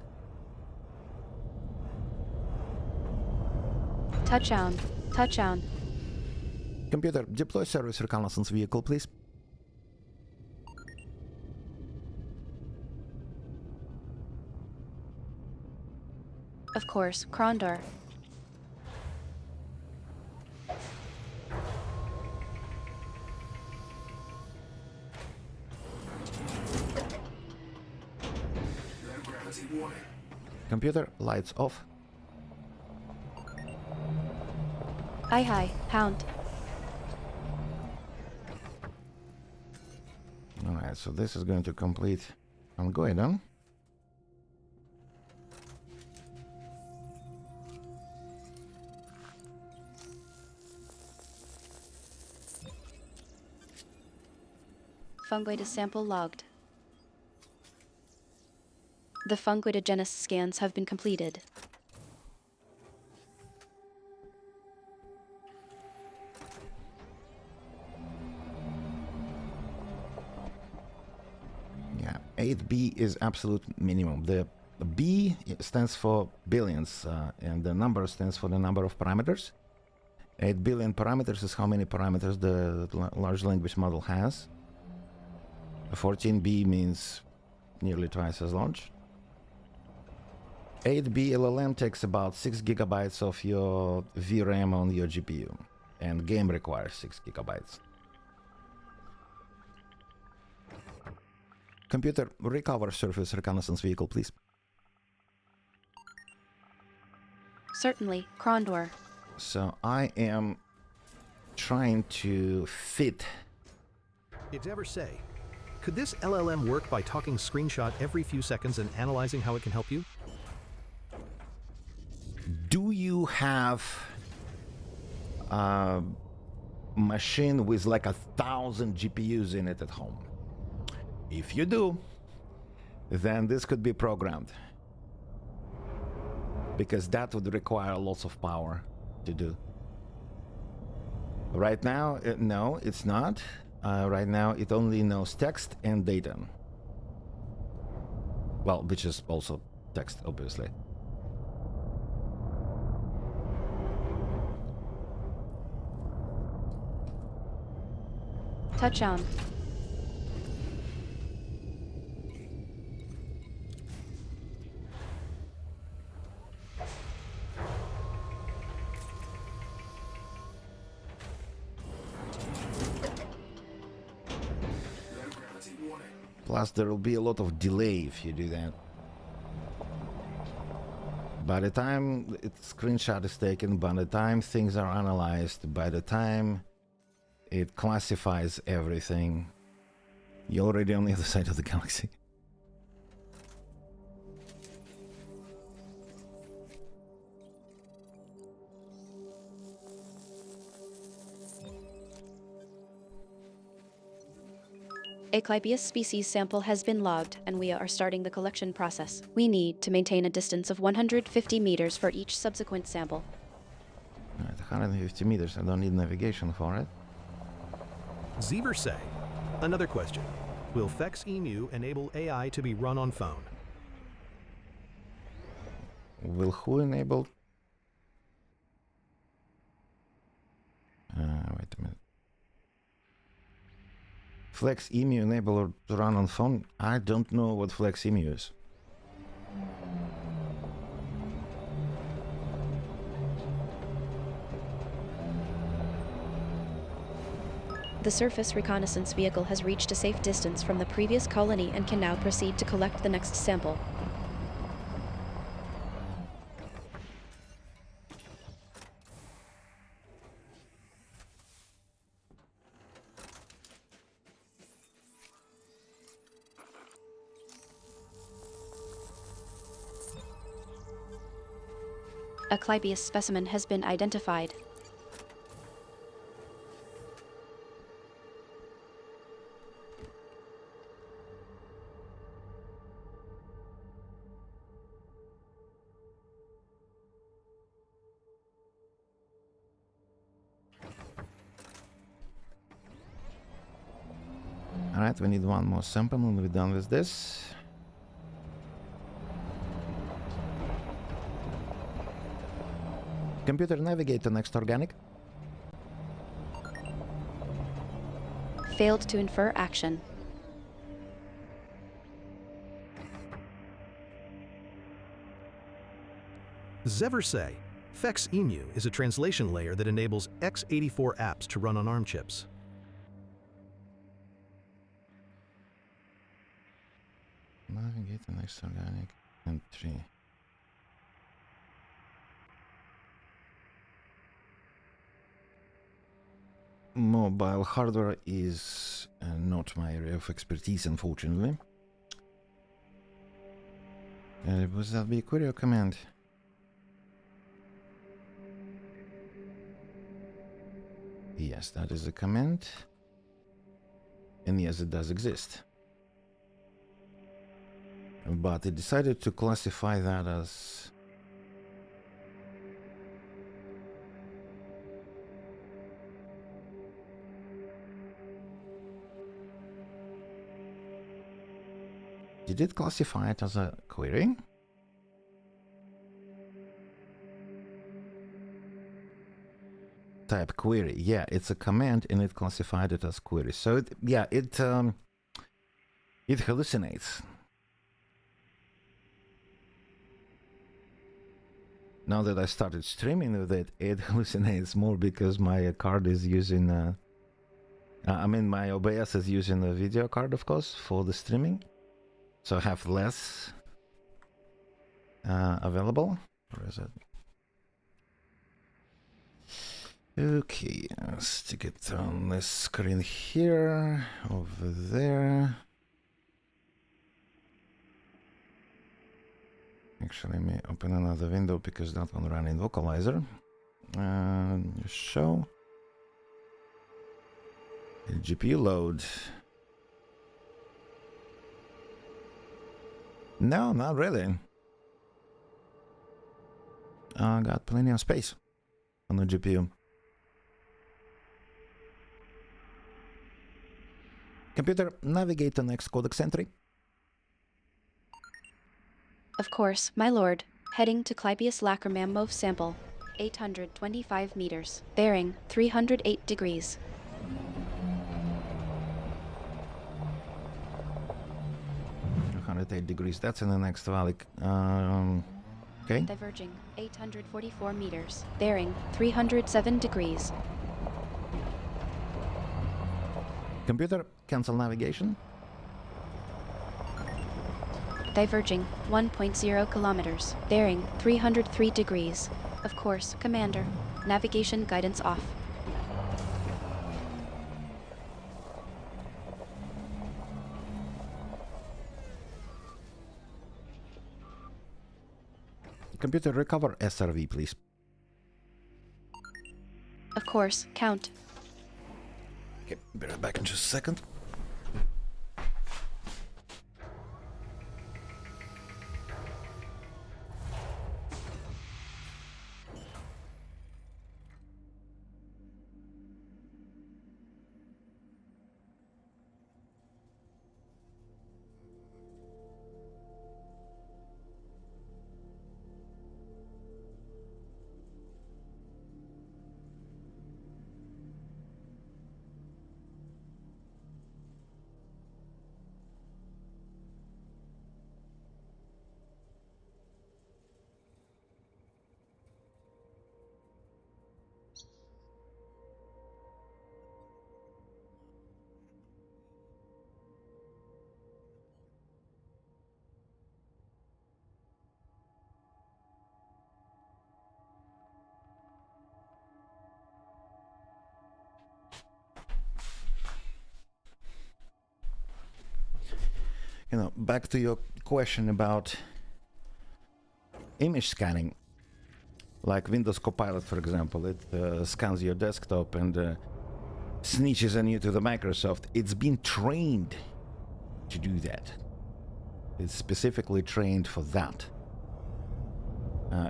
Touchdown. Touchdown. Computer, deploy service reconnaissance vehicle, please. Of course, Krondor. Low gravity warning. Computer, lights off. Aye hi, Hound. Alright, so this is going to complete Algorithm. Fungoid sample logged. The fungoidogenesis scans have been completed. Yeah, 8B is absolute minimum. The B stands for billions, and the number stands for the number of parameters. 8 billion parameters is how many parameters the large language model has. 14B means nearly twice as large. 8B LLM takes about 6 gigabytes of your VRAM on your GPU, and game requires 6 gigabytes. Computer, recover surface reconnaissance vehicle, please. Certainly, Krondor. So I am trying to fit. Did you ever say, could this LLM work by talking screenshot every few seconds and analyzing how it can help you? Do you have a machine with like 1,000 GPUs in it at home? If you do, then this could be programmed, because that would require lots of power to do. Right now, no, it's not. Right now, it only knows text and data. Well, which is also text, obviously. Touch on. Low gravity warning. Plus, there will be a lot of delay if you do that. By the time screenshot is taken, by the time things are analyzed, by the time it classifies everything, you're already on the other side of the galaxy. A Clypeus species sample has been logged, and we are starting the collection process. We need to maintain a distance of 150 meters for each subsequent sample. Right, 150 meters, I don't need navigation for it. Zever say, another question. Will Fex Emu enable AI to be run on phone? Will who enable? Wait a minute. Flex Emu enable to run on phone? I don't know what Flex Emu is. The surface reconnaissance vehicle has reached a safe distance from the previous colony and can now proceed to collect the next sample. A Clypeus specimen has been identified. Alright, we need one more sample and we're done with this. Computer, navigate to next organic. Failed to infer action. Zever say, Fex Emu is a translation layer that enables x84 apps to run on ARM chips. Navigate to next organic entry. Mobile hardware is not my area of expertise, unfortunately. Was that be a query or command? Yes, that is a command. And yes, it does exist. But it decided to classify that as... Did it classify it as a query? Type query. Yeah, it's a command and it classified it as query. So it, yeah, it hallucinates. Now that I started streaming with it, it hallucinates more because my card is using I mean my OBS is using a video card, of course, for the streaming. So have less available. Where is it? Okay, stick it on this screen here, over there. Actually, let me open another window because that one ran in Vocalizer. Show. GPU load. No, not really. Got plenty of space on the GPU. Computer, navigate to next codex entry. Of course, my lord. Heading to Clypeus Lacrimamov sample. 825 meters. Bearing 308 degrees. 108 degrees. That's in the next valley. Okay. Diverging 844 meters. Bearing 307 degrees. Computer, cancel navigation. Diverging 1.0 kilometers. Bearing 303 degrees. Of course, Commander. Navigation guidance off. Computer, recover SRV, please. Of course, Count. Okay, be right back in just a second. You know, back to your question about image scanning. Like Windows Copilot, for example, it scans your desktop and snitches on you to the Microsoft. It's been trained to do that. It's specifically trained for that.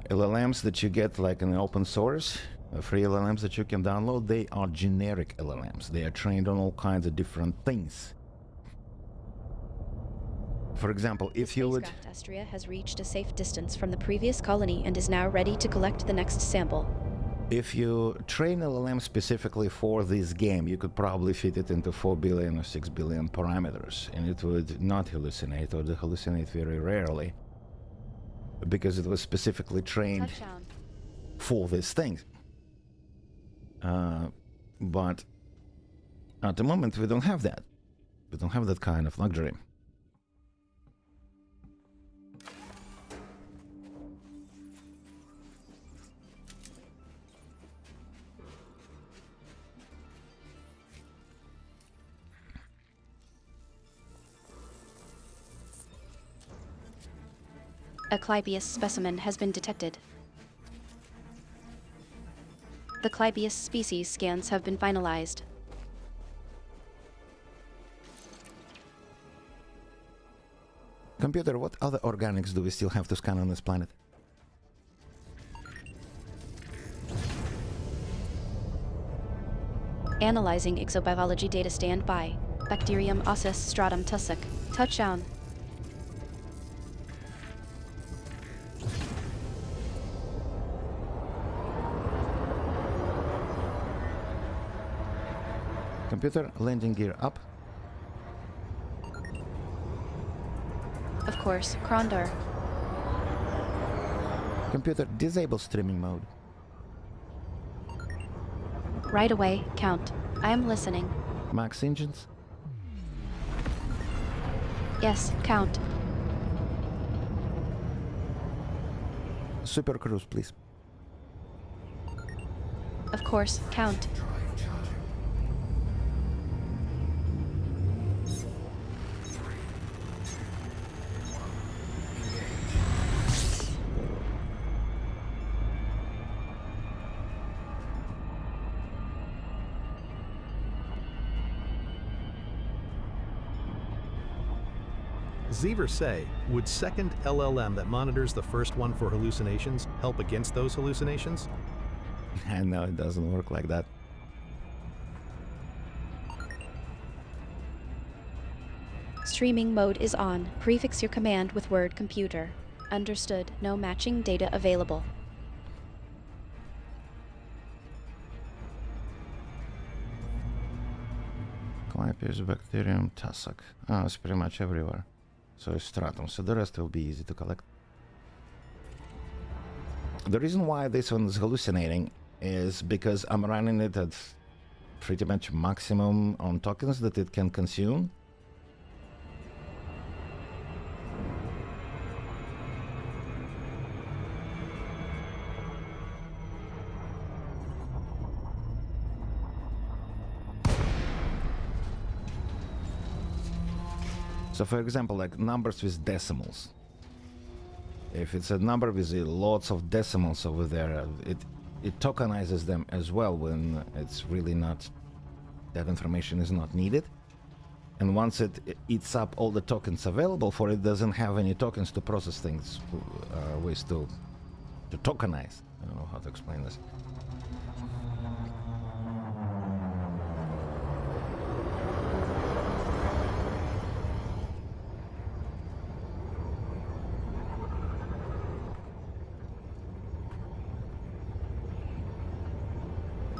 LLMs that you get like in open source, free LLMs that you can download, they are generic LLMs. They are trained on all kinds of different things. For example, if you would... Spacecraft Astria has reached a safe distance from the previous colony and is now ready to collect the next sample. If you train LLM specifically for this game, you could probably fit it into 4 billion or 6 billion parameters, and it would not hallucinate, or hallucinate very rarely, because it was specifically trained Touchdown. for these things. But at the moment, we don't have that. We don't have that kind of luxury. A Clypeus specimen has been detected. The Clypeus species scans have been finalized. Computer, what other organics do we still have to scan on this planet? Analyzing exobiology data standby. Bacterium ossus stratum tussock. Touchdown. Computer, landing gear up. Of course, Krondor. Computer, disable streaming mode. Right away, Count. I am listening. Max engines. Yes, Count. Super cruise, please. Of course, Count. Zever say, would second LLM that monitors the first one for hallucinations help against those hallucinations? And no, it doesn't work like that. Streaming mode is on. Prefix your command with word computer. Understood. No matching data available. Clypeus, bacterium, tussock. Oh, it's pretty much everywhere. So it's stratum, so the rest will be easy to collect. The reason why this one is hallucinating is because I'm running it at pretty much maximum on tokens that it can consume. So for example, like numbers with decimals. If it's a number with lots of decimals over there, it tokenizes them as well when it's really not, that information is not needed. And once it eats up all the tokens available for it, it doesn't have any tokens to process things with to tokenize. I don't know how to explain this.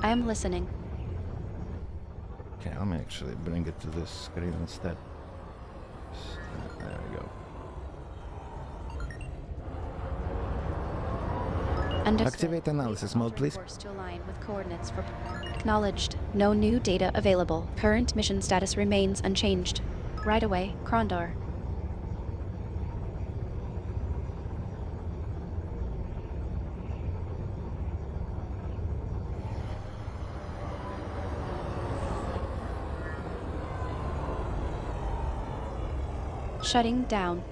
I am listening. Okay, let me actually bring it to this screen instead. There we go. Understood. Activate analysis mode, please. Course to align with coordinates for acknowledged. No new data available. Current mission status remains unchanged. Right away, Krondor. Shutting down.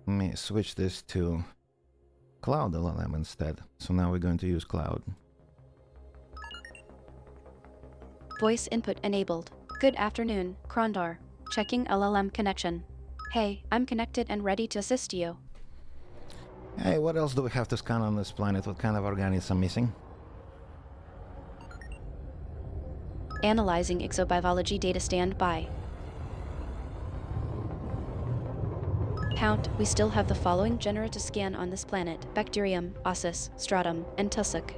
Let me switch this to Cloud LLM instead. So now we're going to use Cloud. Voice input enabled. Good afternoon, Krondor. Checking LLM connection. Hey, I'm connected and ready to assist you. Hey, what else do we have to scan on this planet? What kind of organisms are missing? Analyzing exobiology data, stand by. Count, we still have the following genera to scan on this planet: bacterium, ossus, stratum, and tussock.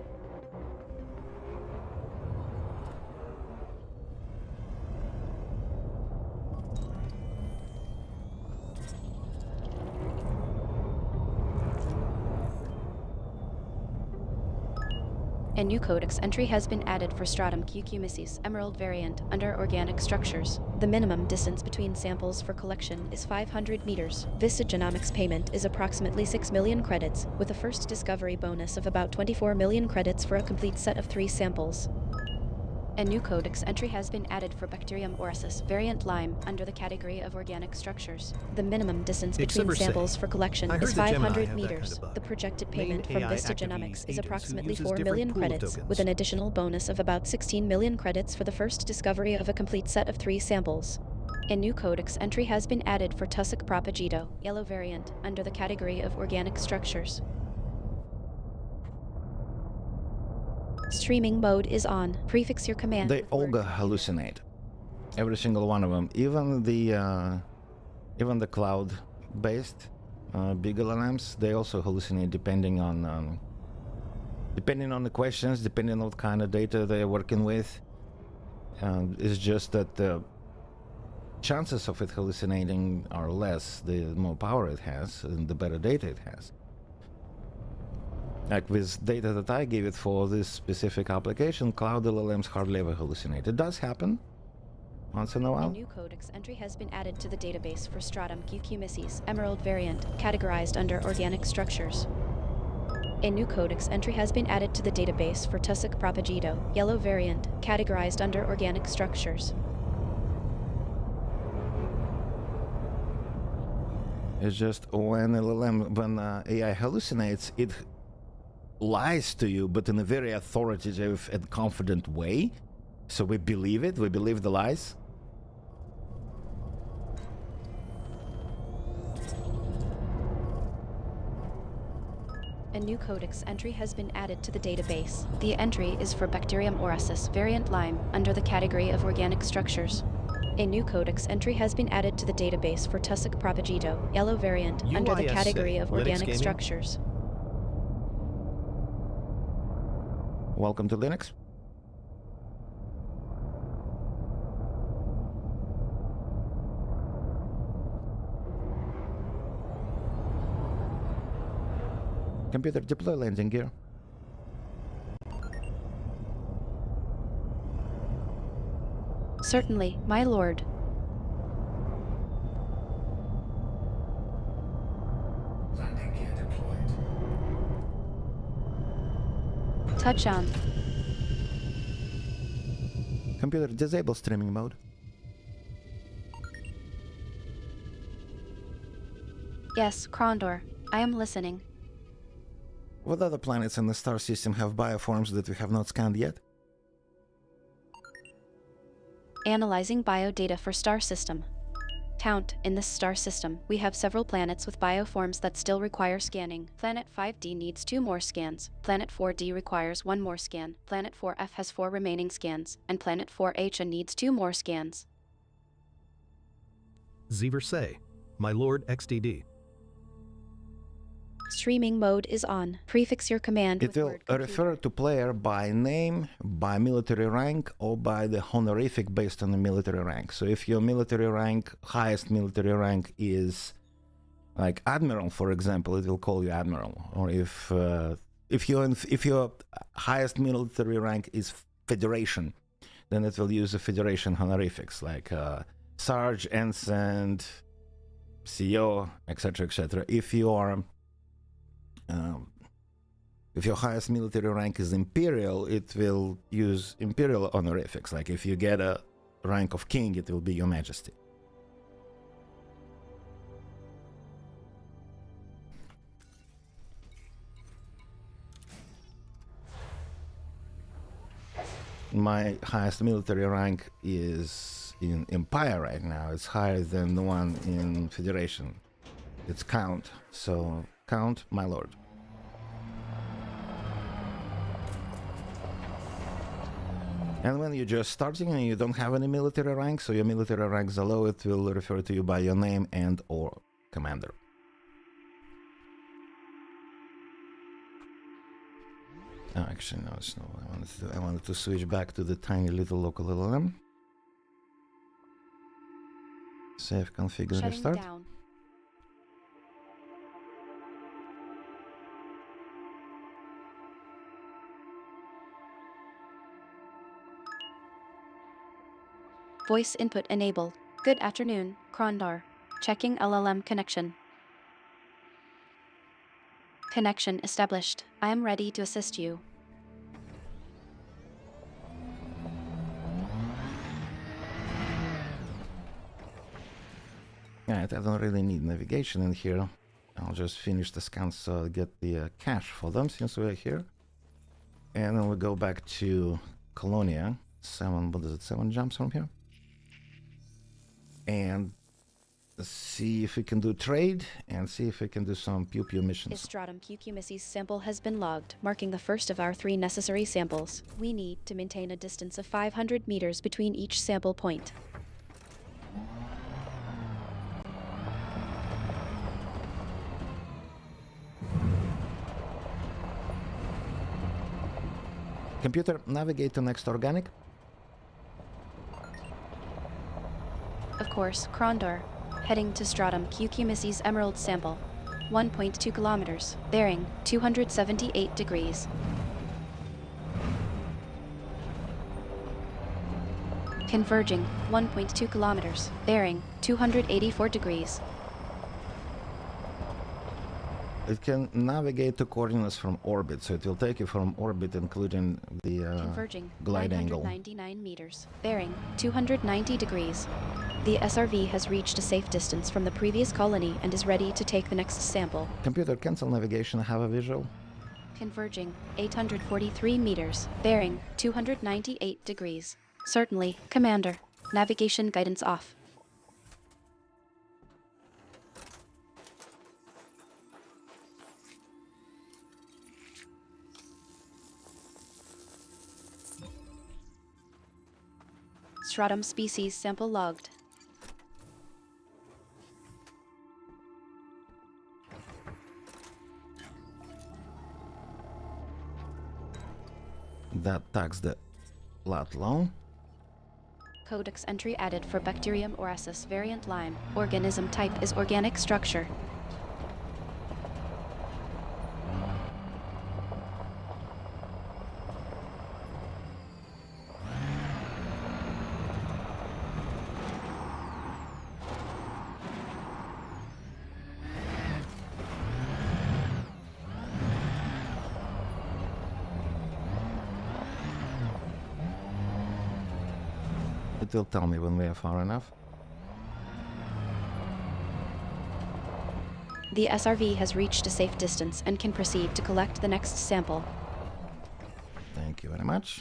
A new codex entry has been added for stratum cucumices, emerald variant, under organic structures. The minimum distance between samples for collection is 500 meters. Vista Genomics payment is approximately 6 million credits, with a first discovery bonus of about 24 million credits for a complete set of 3 samples. A new codex entry has been added for Bacterium oricis, variant Lyme, under the category of organic structures. The minimum distance between samples for collection is 500 meters. The projected payment from Vista Genomics is approximately 4 million credits, with an additional bonus of about 16 million credits for the first discovery of a complete set of 3 samples. A new codex entry has been added for Tussock propagito, yellow variant, under the category of organic structures. Streaming mode is on. Prefix your command. They all hallucinate. Every single one of them. Even the cloud-based big LLMs, they also hallucinate depending on the questions, depending on what kind of data they're working with. It's just that the chances of it hallucinating are less the more power it has and the better data it has. Like with data that I gave it for this specific application, cloud LLMs hardly ever hallucinate. It does happen, once in a A while. new codex entry has been added to the database for stratum Cucumisses, emerald variant, categorized under organic structures. A new codex entry has been added to the database for tussock propagito, yellow variant, categorized under organic structures. It's just when AI hallucinates, it lies to you, but in a very authoritative and confident way. So we believe it, we believe the lies. A new codex entry has been added to the database. The entry is for Bacterium orasis, variant Lyme, under the category of organic structures. A new codex entry has been added to the database for tussock propagito, yellow variant, under the UISA, category of Linux organic gaming? structures. Welcome to Linux. Computer, deploy landing gear. Certainly, my lord. Landing gear deployed. Touch on. Computer, disable streaming mode. Yes, Krondor. I am listening. What other planets in the star system have bioforms that we have not scanned yet? Analyzing biodata for star system. Count, in this star system, we have several planets with bioforms that still require scanning. Planet 5D needs 2 more scans. Planet 4D requires 1 more scan. Planet 4F has 4 remaining scans. And Planet 4H needs 2 more scans. Zever say, my lord XDD. Streaming mode is on. Prefix your command It with will word computer. refer to player by name, by military rank, or by the honorific based on the military rank. So if your military rank, highest military rank is like Admiral, for example, it will call you Admiral. Or if your highest military rank is Federation, then it will use the Federation honorifics like Sarge, Ensign, CO, etc., etc. If your highest military rank is Imperial, it will use Imperial honorifics. Like if you get a rank of King, it will be Your Majesty. My highest military rank is in Empire right now. It's higher than the one in Federation. It's Count. So, Count, my lord. And when you're just starting and you don't have any military rank, so your military rank is low, it will refer to you by your name and or commander. Oh, actually, no, it's not what I wanted to do. I wanted to switch back to the tiny little local LLM. Save, configure, Shutting restart. down. Voice input enabled. Good afternoon, Krondor. Checking LLM connection. Connection established. I am ready to assist you. Alright, I don't really need navigation in here. I'll just finish the scans so I'll get the cache for them since we're here. And then we'll go back to Colonia. 7 jumps from here. And see if we can do trade and see if we can do some pew-pew missions. Stratum Cucumisses sample has been logged, marking the first of our 3 necessary samples. We need to maintain a distance of 500 meters between each sample point. Computer, navigate to next organic. Of course, Krondor. Heading to Stratum Cucumisses emerald sample. 1.2 kilometers. Bearing 278 degrees. Converging 1.2 kilometers. Bearing 284 degrees. It can navigate to coordinates from orbit, so it will take you from orbit, including the Converging glide angle. 999 meters. Bearing 290 degrees. The SRV has reached a safe distance from the previous colony and is ready to take the next sample. Computer, cancel navigation, have a visual. Converging 843 meters. Bearing 298 degrees. Certainly, Commander. Navigation guidance off. Stratum species sample logged. That tags the lat long. Codex entry added for Bacterium orasis variant Lyme. Organism type is organic structure. It will tell me when we are far enough. The SRV has reached a safe distance and can proceed to collect the next sample. Thank you very much.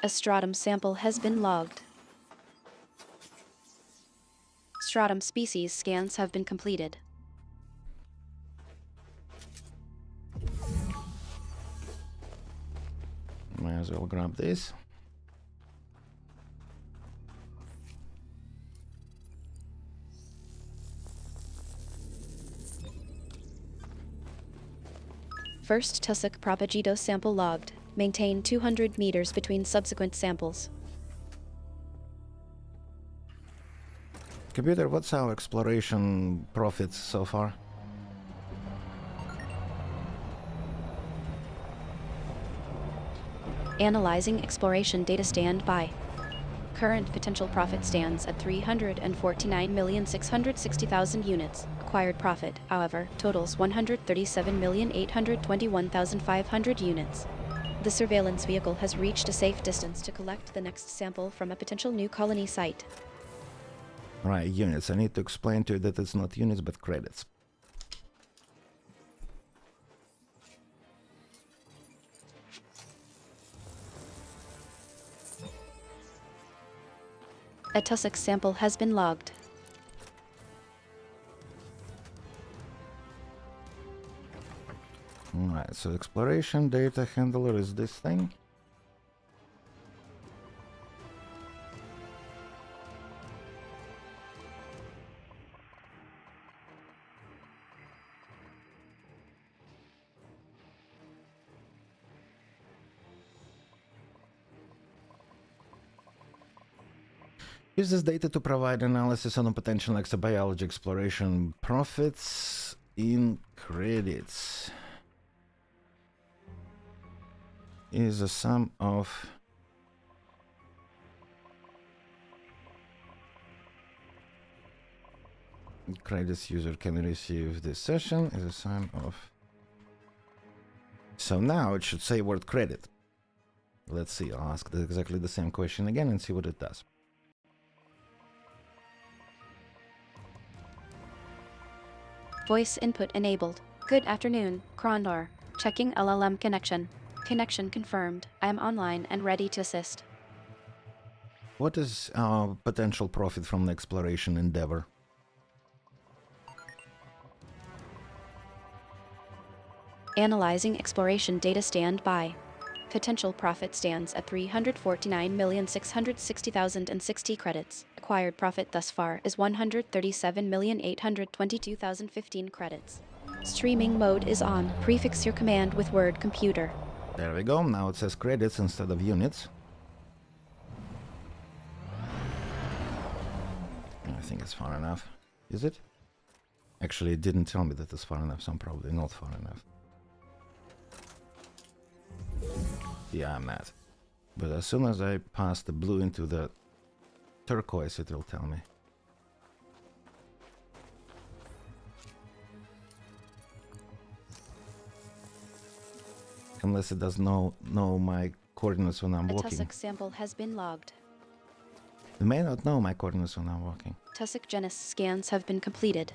A stratum sample has been logged. Stratum species scans have been completed. Might as well grab this. First tussock propagito sample logged. Maintain 200 meters between subsequent samples. Computer, what's our exploration profits so far? Analyzing exploration data stand by. Current potential profit stands at 349,660,000 units. Acquired profit, however, totals 137,821,500 units. The surveillance vehicle has reached a safe distance to collect the next sample from a potential new colony site. Right, units. I need to explain to you that it's not units but credits. A tussock sample has been logged. Alright, so exploration data handler is this thing. Use this data to provide analysis on potential exobiology exploration profits in credits. Is a sum of credits user can receive this session is a sum of. So now it should say word credit. Let's see, I'll ask exactly the same question again and see what it does. Voice input enabled. Good afternoon, Krondor. Checking LLM connection. Connection confirmed. I am online and ready to assist. What is our potential profit from the exploration endeavor? Analyzing exploration data stand by. Potential profit stands at 349,660,060 credits. Acquired profit thus far is 137,822,015 credits. Streaming mode is on. Prefix your command with word computer. There we go, now it says credits instead of units. I think it's far enough. Is it? Actually, it didn't tell me that it's far enough, so I'm probably not far enough. Yeah, I'm not. But as soon as I pass the blue into the turquoise, it will tell me. Unless it does know my coordinates when I'm A walking. tussock sample has been logged. It may not know my coordinates when I'm walking. Tussock genus scans have been completed.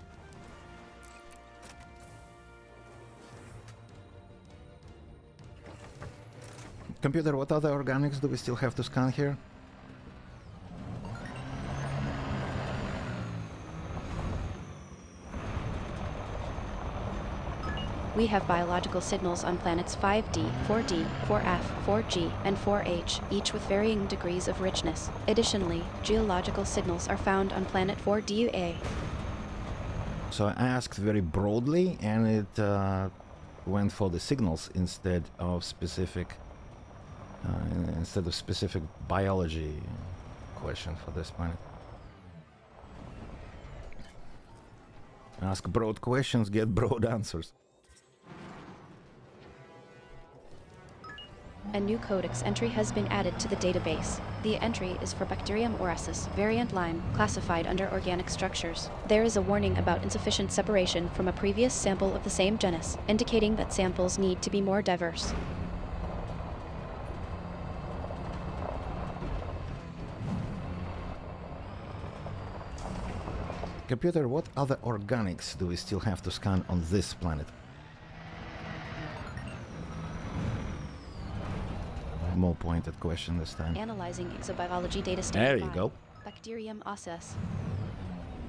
Computer, what other organics do we still have to scan here? We have biological signals on planets 5D, 4D, 4F, 4G, and 4H, each with varying degrees of richness. Additionally, geological signals are found on planet 4DA. So I asked very broadly, and it went for the signals instead of specific biology question for this planet. Ask broad questions, get broad answers. A new codex entry has been added to the database. The entry is for Bacterium oressus, variant Lyme, classified under organic structures. There is a warning about insufficient separation from a previous sample of the same genus, indicating that samples need to be more diverse. Computer, what other organics do we still have to scan on this planet? More pointed question this time. Analyzing exobiology data There state you 5. go. Bacterium osseus.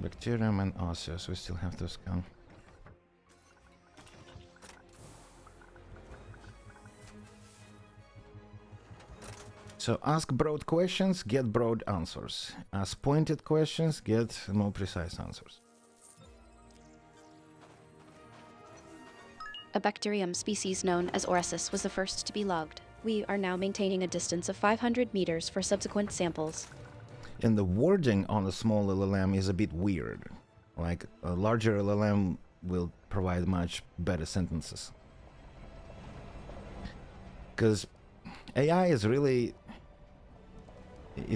Bacterium and osseous we still have to scan. So ask broad questions, get broad answers. Ask pointed questions, get more precise answers. A bacterium species known as oressus was the first to be logged. We are now maintaining a distance of 500 meters for subsequent samples. And the wording on a small LLM is a bit weird. Like a larger LLM will provide much better sentences. Because AI is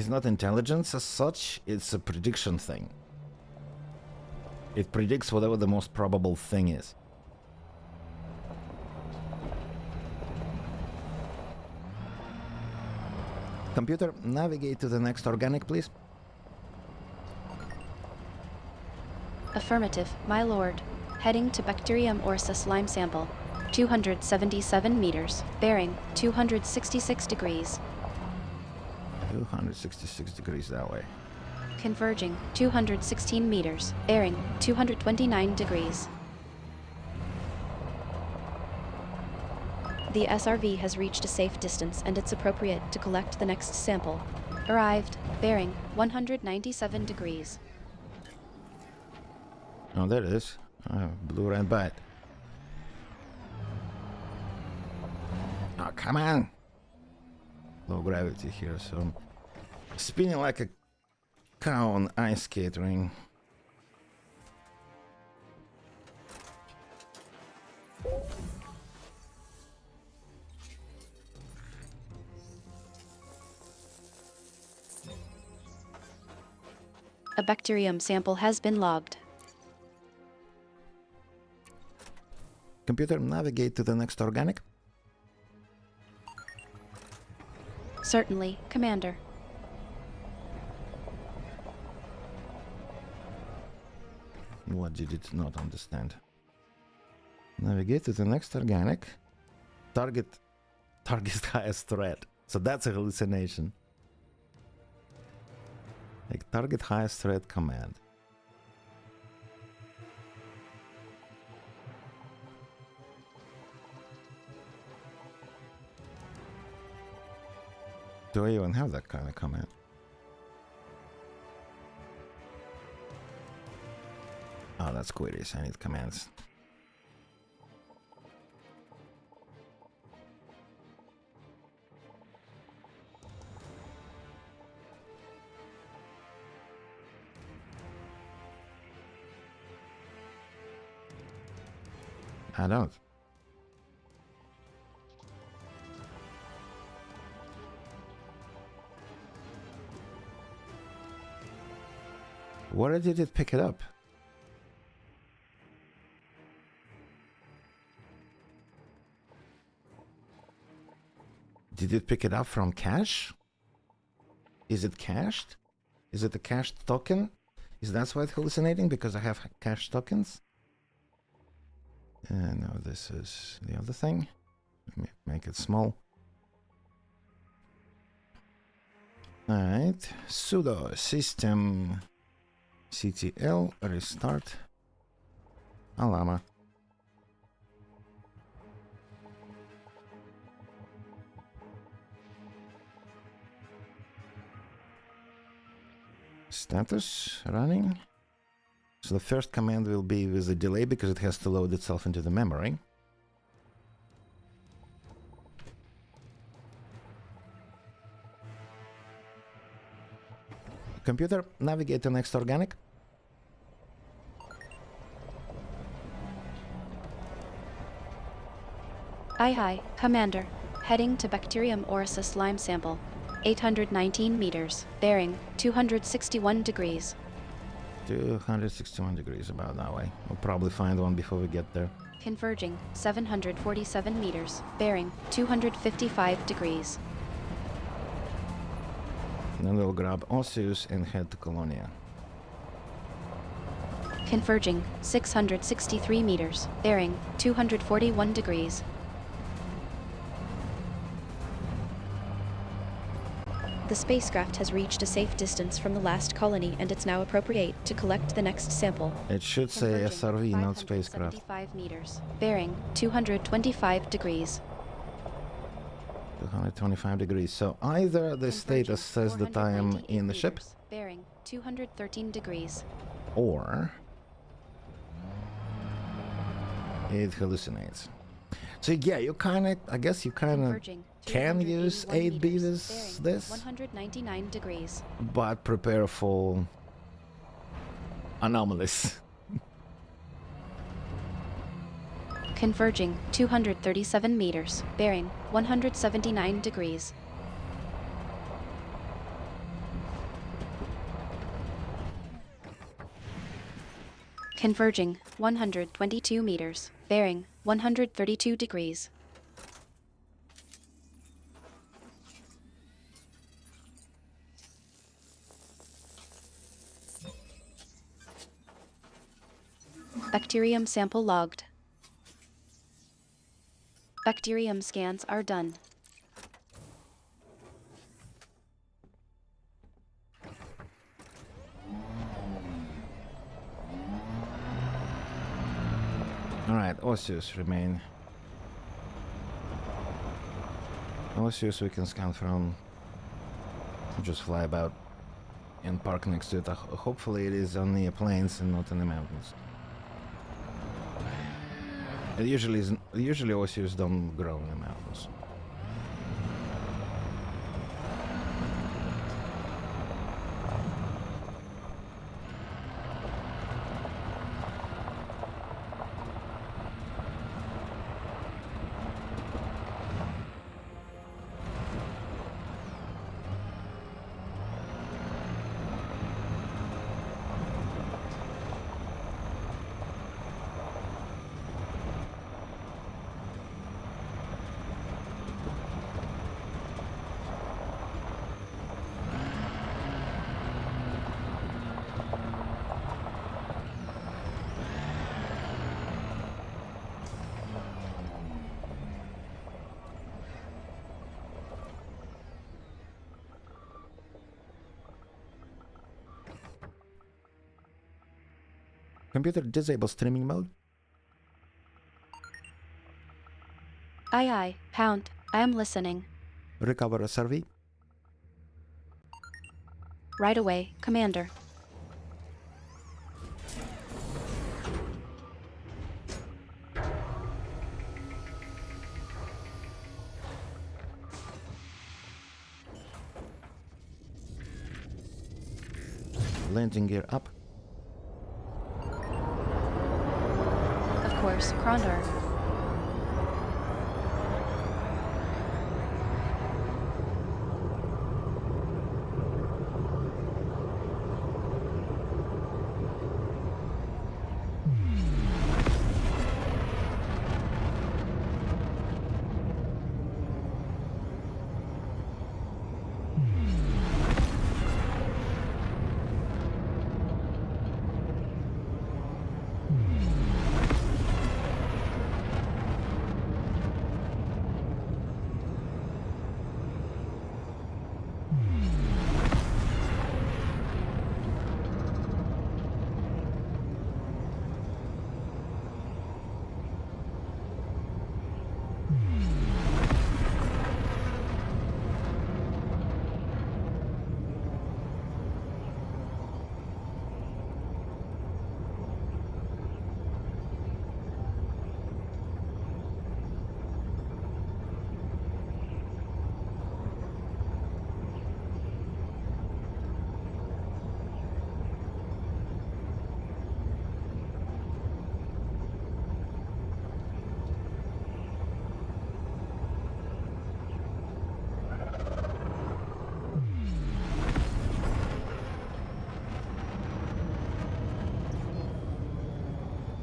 not intelligence as such, it's a prediction thing. It predicts whatever the most probable thing is. Computer, navigate to the next organic, please. Affirmative, my lord. Heading to Bacterium oressus Lyme sample. 277 meters, bearing 266 degrees. 266 degrees that way. Converging 216 meters, bearing 229 degrees. The SRV has reached a safe distance and it's appropriate to collect the next sample. Arrived, bearing 197 degrees. Oh, there it is. Blue red bat. Oh, come on! Low gravity here, so spinning like a cow on ice skate ring. A bacterium sample has been logged. Computer, navigate to the next organic. Certainly, Commander. What did it not understand? Navigate to the next organic. Target highest threat. So that's a hallucination. Like target highest threat command. Do I even have that kind of command? Oh, that's queries. I need commands. I don't. Where did it pick it up? Did it pick it up from cache? Is it cached? Is it a cached token? Is that why it's hallucinating? Because I have cached tokens? No, this is the other thing. Let me make it small. Alright. Sudo system ctl restart Alama. Status running. So the first command will be with a delay because it has to load itself into the memory. Computer, navigate to next organic. Aye, Commander. Heading to Bacterium aureus slime sample. 819 meters, bearing 261 degrees. 261 degrees, about that way. We'll probably find one before we get there. Converging 747 meters, bearing 255 degrees. Then we'll grab Osseous and head to Colonia. Converging 663 meters, bearing 241 degrees. The spacecraft has reached a safe distance from the last colony and it's now appropriate to collect the next sample. It should say SRV, not spacecraft. 575 meters, bearing 225 degrees. 225 degrees. So either the status says that I am in the ship, bearing 213 degrees, or it hallucinates. So yeah, you kind of, I guess you kind of can use 8B with this, 199 degrees. but prepare for anomalies. Converging 237 meters, bearing 179 degrees. Converging 122 meters, bearing 132 degrees. Bacterium sample logged. Bacterium scans are done. Alright, Osseous remain. Osseous we can scan from. Just fly about and park next to it. Hopefully it is on the plains and not in the mountains. It usually Osseous don't grow in the mountains. Computer, disable streaming mode. Aye, Pound. I am listening. Recover SRV. Right away, Commander. Landing gear up. Of course, Krondor.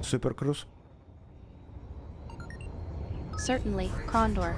Super Cruise? Certainly, Condor.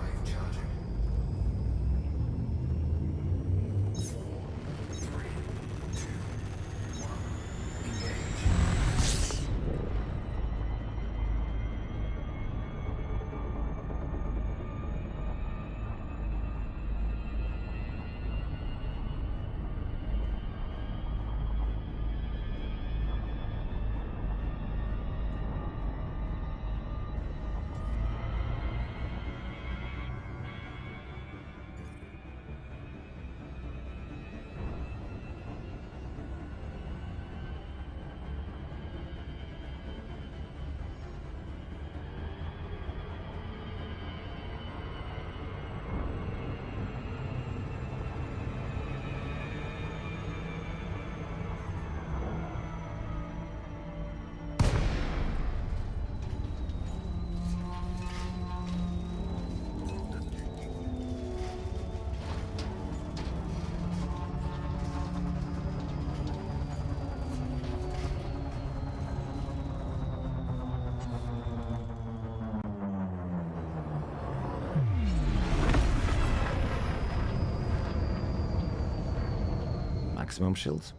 Maximum shields.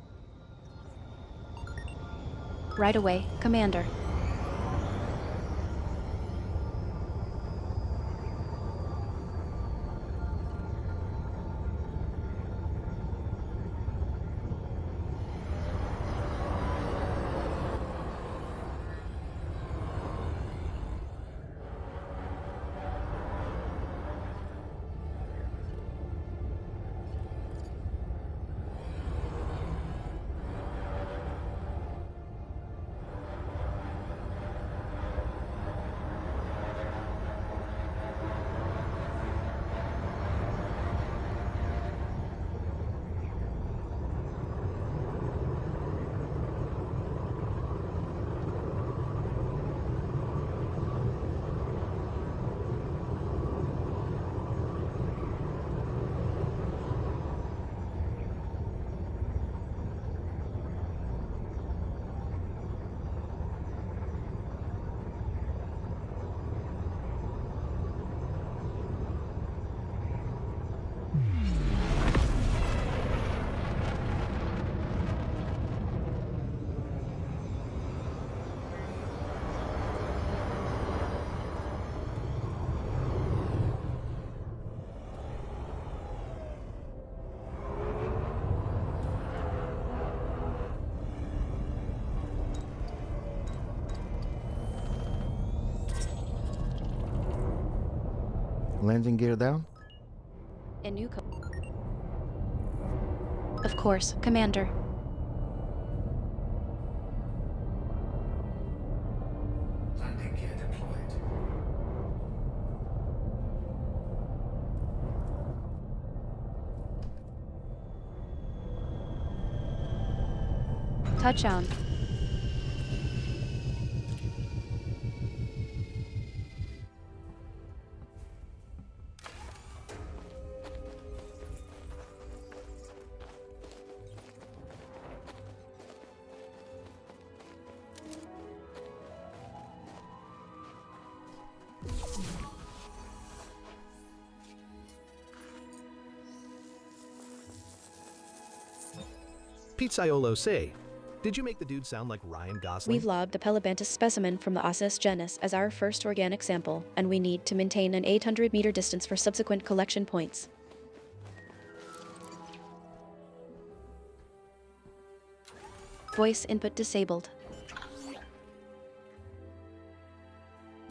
Right away, Commander. Landing gear down. A new Of course, Commander. Landing gear deployed. Touchdown. Pizzaiolo say, did you make the dude sound like Ryan Gosling? We've logged a Pelebantus specimen from the Ossus genus as our first organic sample, and we need to maintain an 800-meter distance for subsequent collection points. Voice input disabled.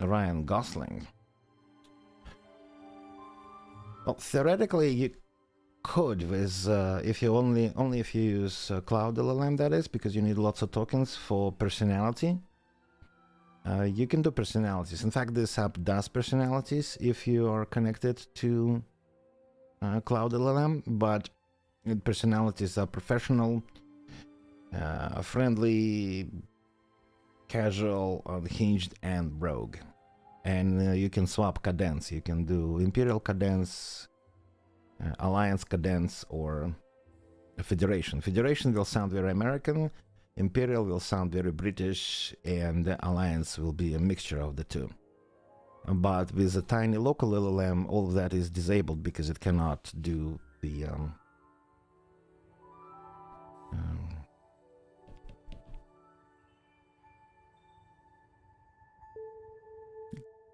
Ryan Gosling. Well, theoretically, you could with if you only if you use Cloud LLM, that is, because you need lots of tokens for personality. You can do personalities. In fact, this app does personalities if you are connected to Cloud LLM, but personalities are professional, friendly, casual, unhinged, and rogue. And you can swap cadence. You can do Imperial cadence, Alliance cadence, or Federation. Federation will sound very American. Imperial will sound very British, and the Alliance will be a mixture of the two. But with a tiny local LLM, all of that is disabled because it cannot do the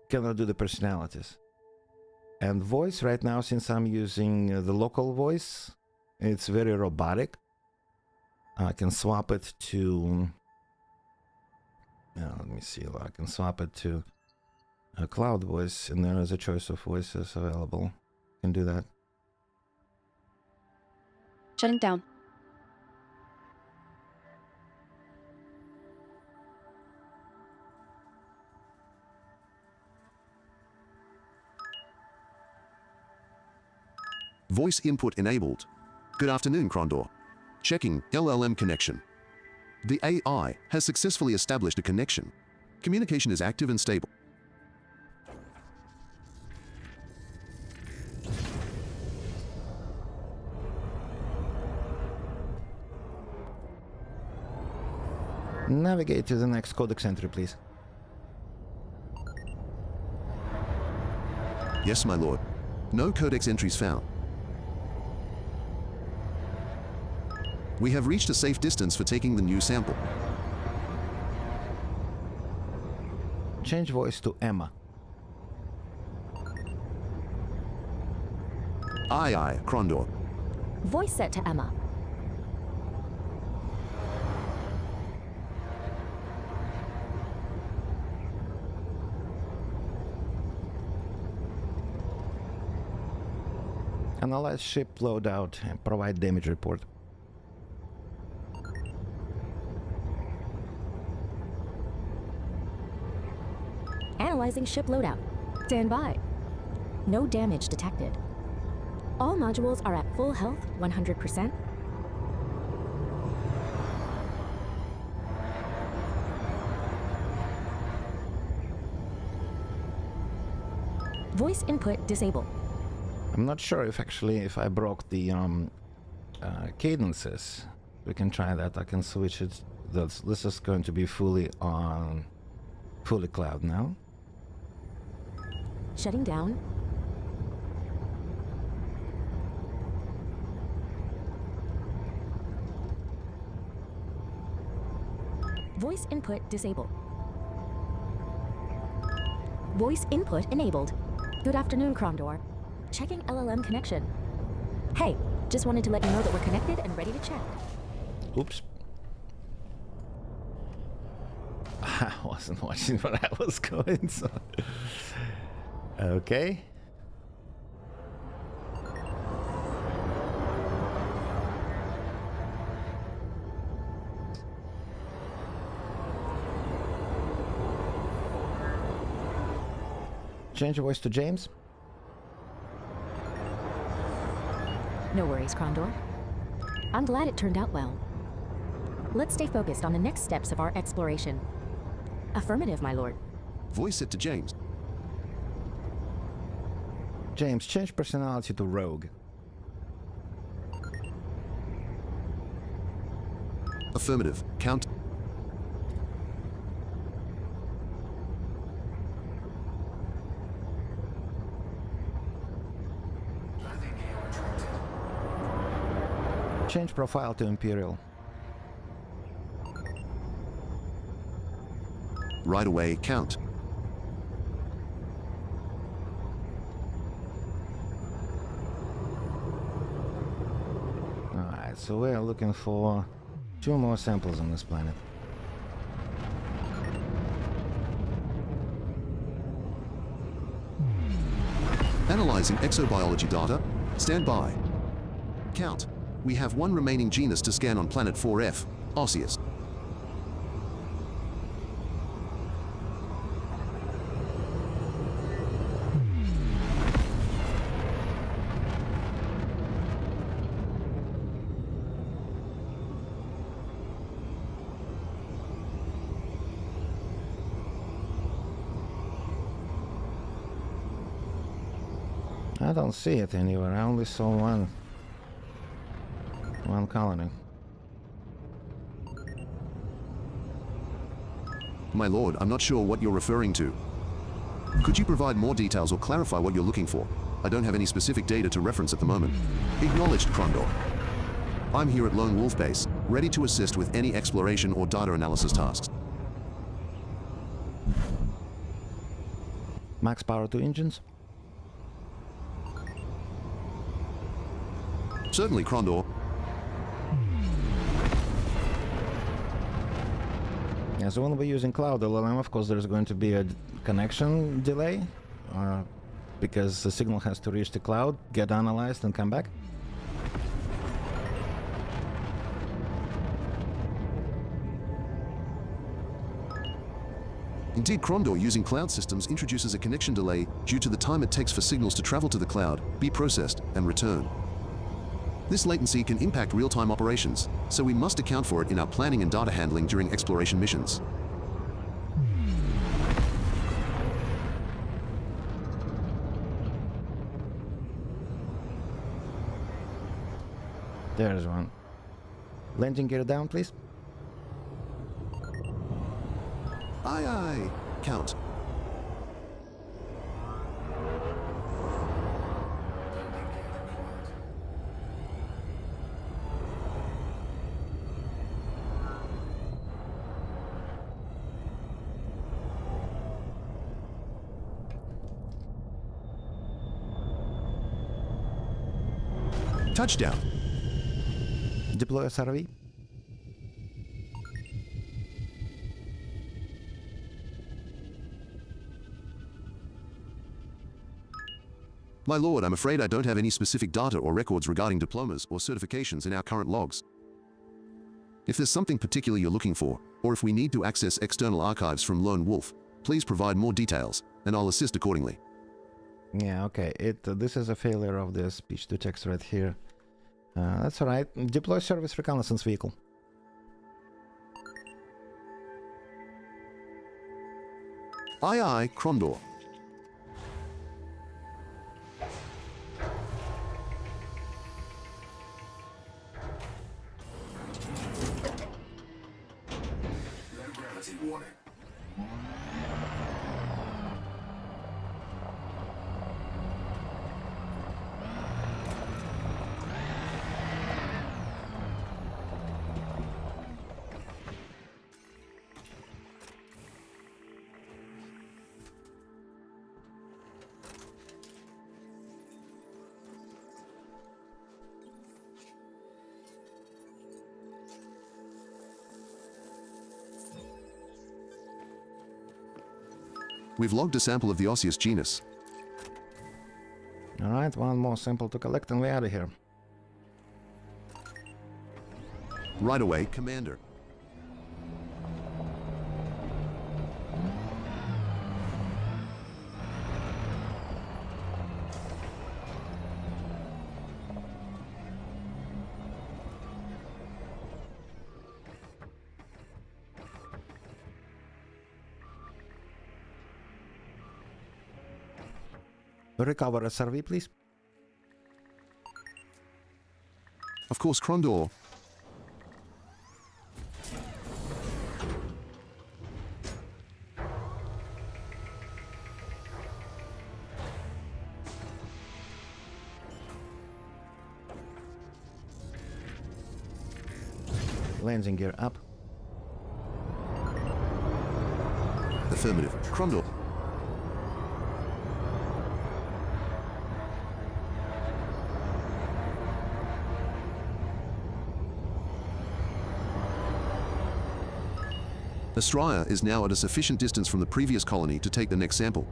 cannot do the personalities. And voice right now, since I'm using the local voice, it's very robotic. I can swap it to let me see, I can swap it to a cloud voice, and there is a choice of voices available. Can do that. Shutting down. Voice input enabled. Good afternoon, Krondor. Checking LLM connection. The AI has successfully established a connection. Communication is active and stable. Navigate to the next codex entry, please. Yes, my lord. No codex entries found. We have reached a safe distance for taking the new sample. Change voice to Emma. Aye, Krondor. Voice set to Emma. Analyze ship loadout and provide damage report. Analyzing ship loadout. Stand by. No damage detected. All modules are at full health, 100%. Voice input disabled. I'm not sure if actually if I broke the cadences. We can try that. I can switch it. This is going to be fully cloud now. Shutting down. Voice input disabled. Voice input enabled. Good afternoon, Krondor. Checking LLM connection. Hey, just wanted to let you know that we're connected and ready to check. Oops. I wasn't watching where I was going, so... Okay. Change voice to James. No worries, Krondor. I'm glad it turned out well. Let's stay focused on the next steps of our exploration. Affirmative, my lord. Voice set to James. James, change personality to Rogue. Affirmative. Count. Landing gear retracted. Change profile to Imperial. Right away, count. Alright, so we are looking for 2 more samples on this planet. Analyzing exobiology data. Stand by. Count. We have 1 remaining genus to scan on planet 4F, Osseous. I don't see it anywhere. I only saw one colony. My lord, I'm not sure what you're referring to. Could you provide more details or clarify what you're looking for? I don't have any specific data to reference at the moment. Acknowledged, Krondor. I'm here at Lone Wolf Base, ready to assist with any exploration or data analysis tasks. Max power to engines. Certainly, Krondor. Yeah, so when we're using Cloud LLM, of course, there's going to be a connection delay because the signal has to reach the cloud, get analyzed, and come back. Indeed, Krondor using cloud systems introduces a connection delay due to the time it takes for signals to travel to the cloud, be processed, and return. This latency can impact real-time operations, so we must account for it in our planning and data handling during exploration missions. There's one. Landing gear down, please. Aye, aye. Count. Touchdown. Deploy SRV. My lord, I'm afraid I don't have any specific data or records regarding diplomas or certifications in our current logs. If there's something particular you're looking for, or if we need to access external archives from Lone Wolf, please provide more details, and I'll assist accordingly. Yeah, okay. This is a failure of the speech-to-text right here. That's alright. Deploy service reconnaissance vehicle. Aye, aye, Krondor. Low gravity warning. We've logged a sample of the osseous genus. Alright, one more sample to collect and we're out of here. Right away, Commander. Recover SRV, please. Of course, Krondor. Landing gear up. Affirmative. Krondor. Astraea is now at a sufficient distance from the previous colony to take the next sample.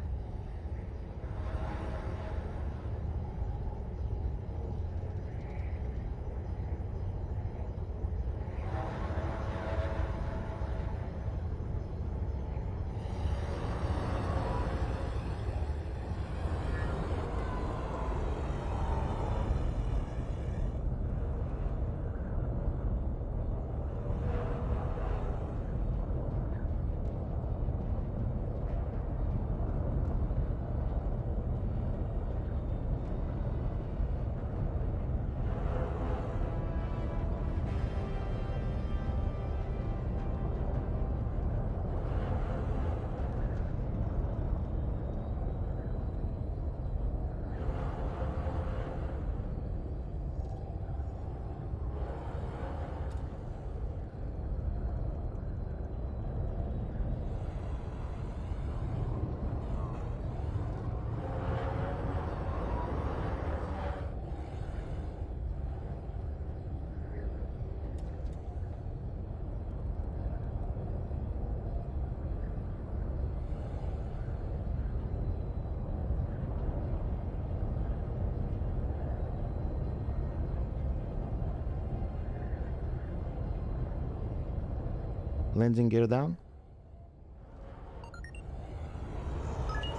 Landing gear down.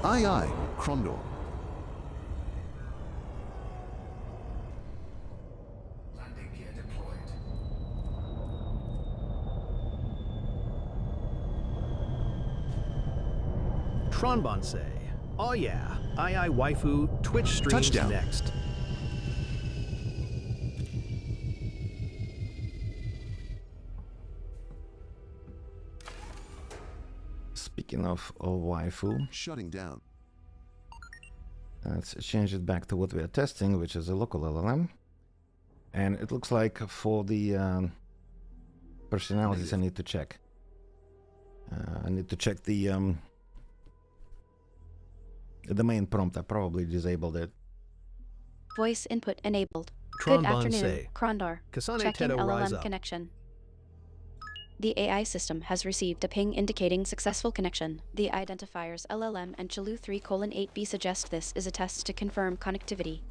Aye aye, Crondor. Landing gear deployed. Tronbonsai. Oh yeah. Aye aye waifu. Twitch streams Touchdown. next. Speaking of waifu, Shutting down. let's change it back to what we are testing, which is a local LLM. And it looks like for the personalities I need to check. I need to check the main prompt. I probably disabled it. Voice input enabled. Good afternoon, Tronbonsai. Krondor. Kasane Checking Tedo rise LLM up. connection. The AI system has received a ping indicating successful connection. The identifiers LLM and tulu3:8b suggest this is a test to confirm connectivity.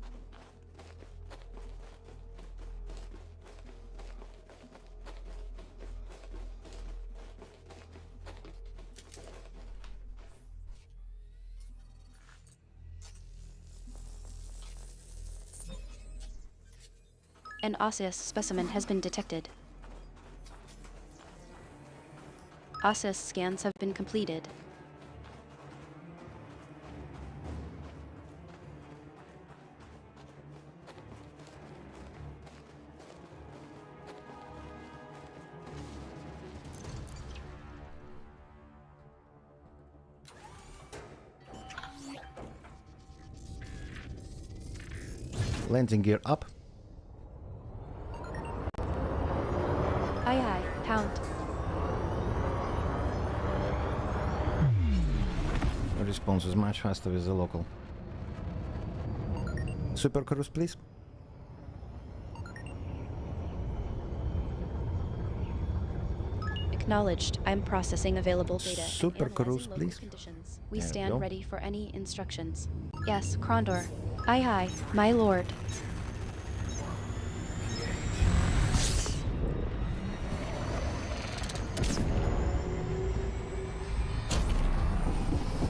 An osseous specimen has been detected. Osseous scans have been completed. Landing gear up. Aye aye, pound. The response is much faster with the local. Super cruise, please. Acknowledged. I'm processing available data. and Super analyzing cruise, local please. conditions. We There we stand go. ready for any instructions. Yes, Krondor. Aye aye, my lord.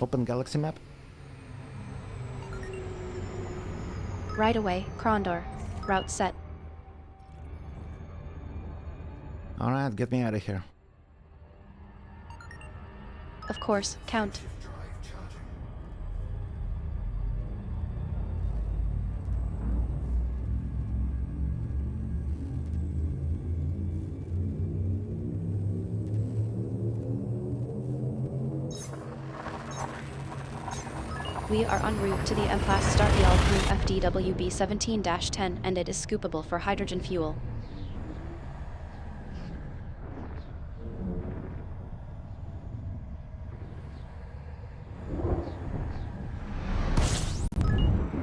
Open galaxy map. Right away, Krondor. Route set. Alright, get me out of here. Of course, Count. Drive charging. We are en route to the M-Class Star EL through FDWB 17-10 and it is scoopable for hydrogen fuel.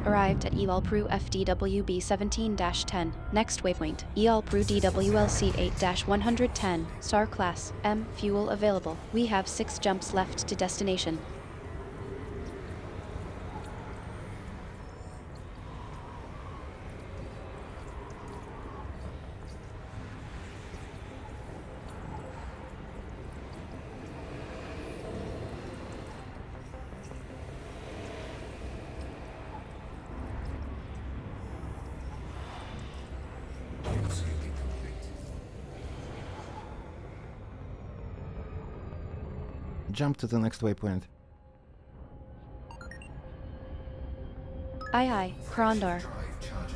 Arrived at ELPRU FDWB 17-10. Next waypoint, ELPRU DWLC 8-110, Star Class, M, fuel available. We have 6 jumps left to destination. Scooping complete. Jump to the next waypoint. Aye aye, Krondor. Drive charging.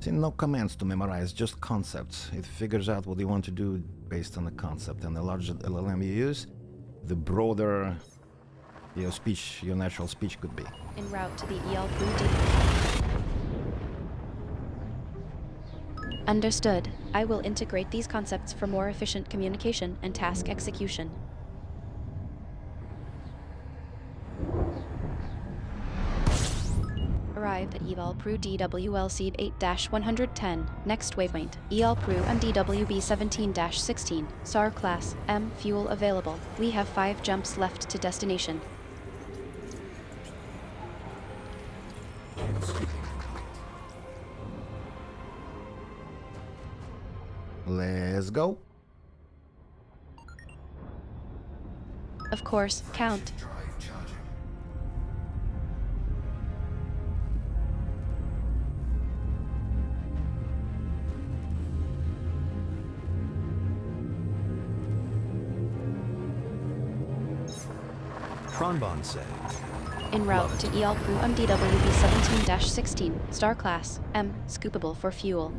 See, no commands to memorize, just concepts. It figures out what you want to do based on the concept. And the larger LLM you use, the broader your speech, your natural speech could be. En route to the ELPRU D. Understood. I will integrate these concepts for more efficient communication and task execution. Arrived at ELPRU DWLC 8-110. Next waypoint, ELPRU MDWB 17-16. SAR Class, M, fuel available. We have 5 jumps left to destination. Scooping complete. Let's go. Of course, Count. Drive charging. Tronbon say. En route to ELPRU MDWB 17-16, Star Class, M, scoopable for fuel.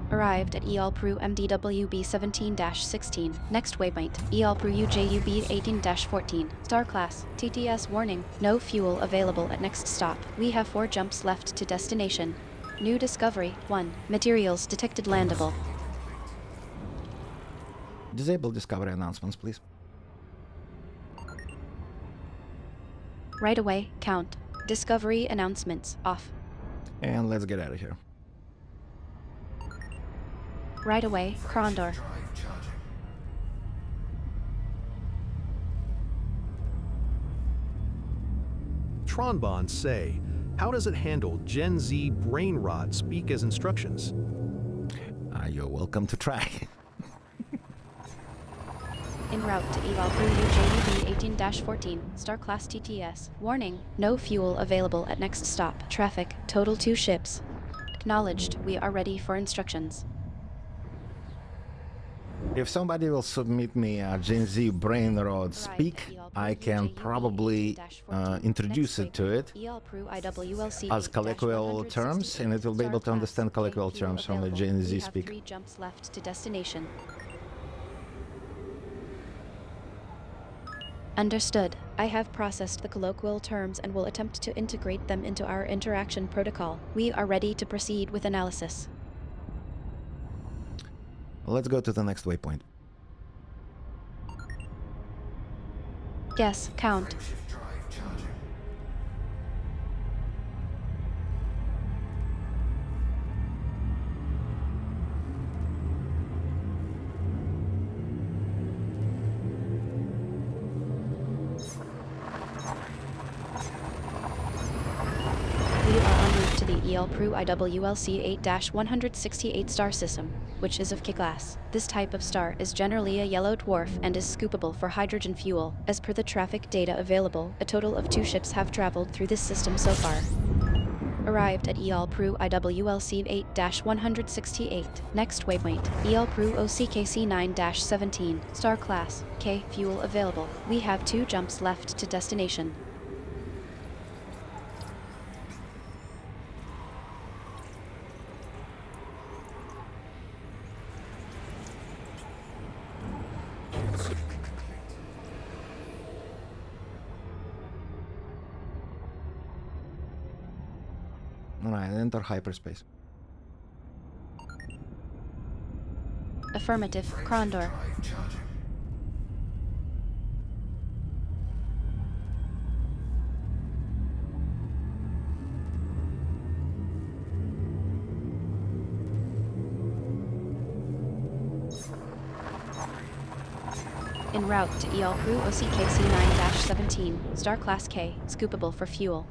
Arrived at ELPRU MDWB 17-16. Next waypoint, ELPRU UJUB 18-14. Star Class, TTS warning. No fuel available at next stop. We have 4 jumps left to destination. New discovery, 1. Materials detected landable. Disable discovery announcements, please. Right away, Count. Discovery announcements, off. And let's get out of here. Right away, Krondor. Drive charging. Tronbon say. How does it handle Gen Z brain rot speak as instructions? You're welcome to try. En route to ELPRU UJUB 18-14, Star Class TTS. Warning, no fuel available at next stop. Traffic, total 2 ships. Acknowledged, we are ready for instructions. If somebody will submit me a Gen Z brain rot speak, I can probably introduce it to it as colloquial terms, and it will be able to understand colloquial terms from the Gen Z speak. 3 jumps left to destination. Understood. I have processed the colloquial terms and will attempt to integrate them into our interaction protocol. We are ready to proceed with analysis. Let's go to the next waypoint. Yes, Count. Drive charging. We are en route to the ELPRU IWLC 8-168 star system, which is of K class. This type of star is generally a yellow dwarf and is scoopable for hydrogen fuel. As per the traffic data available, a total of 2 ships have traveled through this system so far. Arrived at ELPRU IWLC 8-168. Next waypoint, ELPRU OCKC 9-17, Star Class, K, fuel available. We have 2 jumps left to destination. Alright, enter hyperspace. Affirmative, Krondor. Drive charging. En route to ELPRU OCKC 9-17, Star Class K, scoopable for fuel.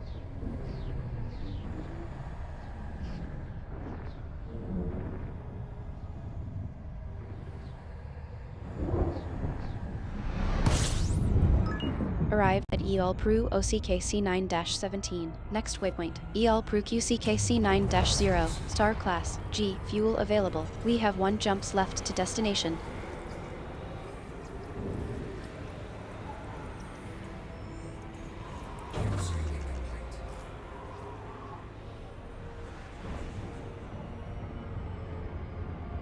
Arrived at ELPRU OCKC 9-17. Next waypoint, ELPRU QCKC 9-0, Star Class, G, fuel available. We have 1 jumps left to destination.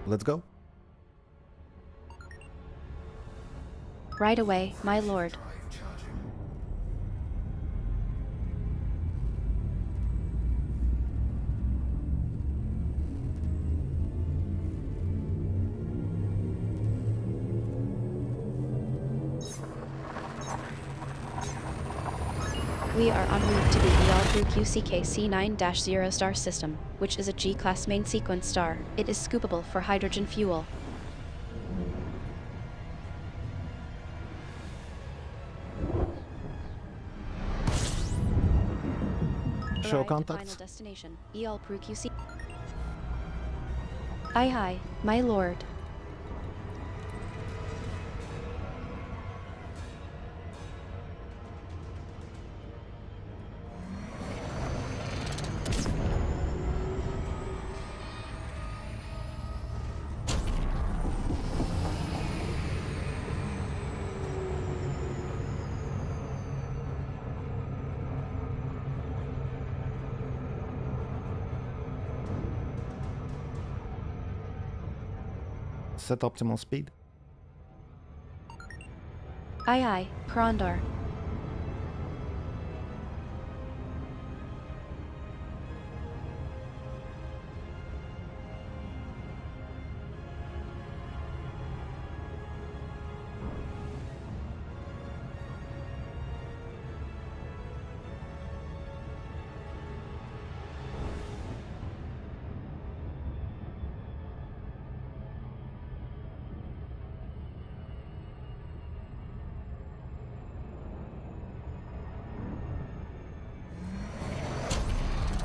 Let's go. Right away, my lord. Drive charging. We are en route to the ELPRU QCKC 9-0 star system, which is a G-class main sequence star. It is scoopable for hydrogen fuel. show arrived at contacts? Final destination. EL Pru QC. Aye hi, my lord. Set optimal speed. Aye aye, Krondor.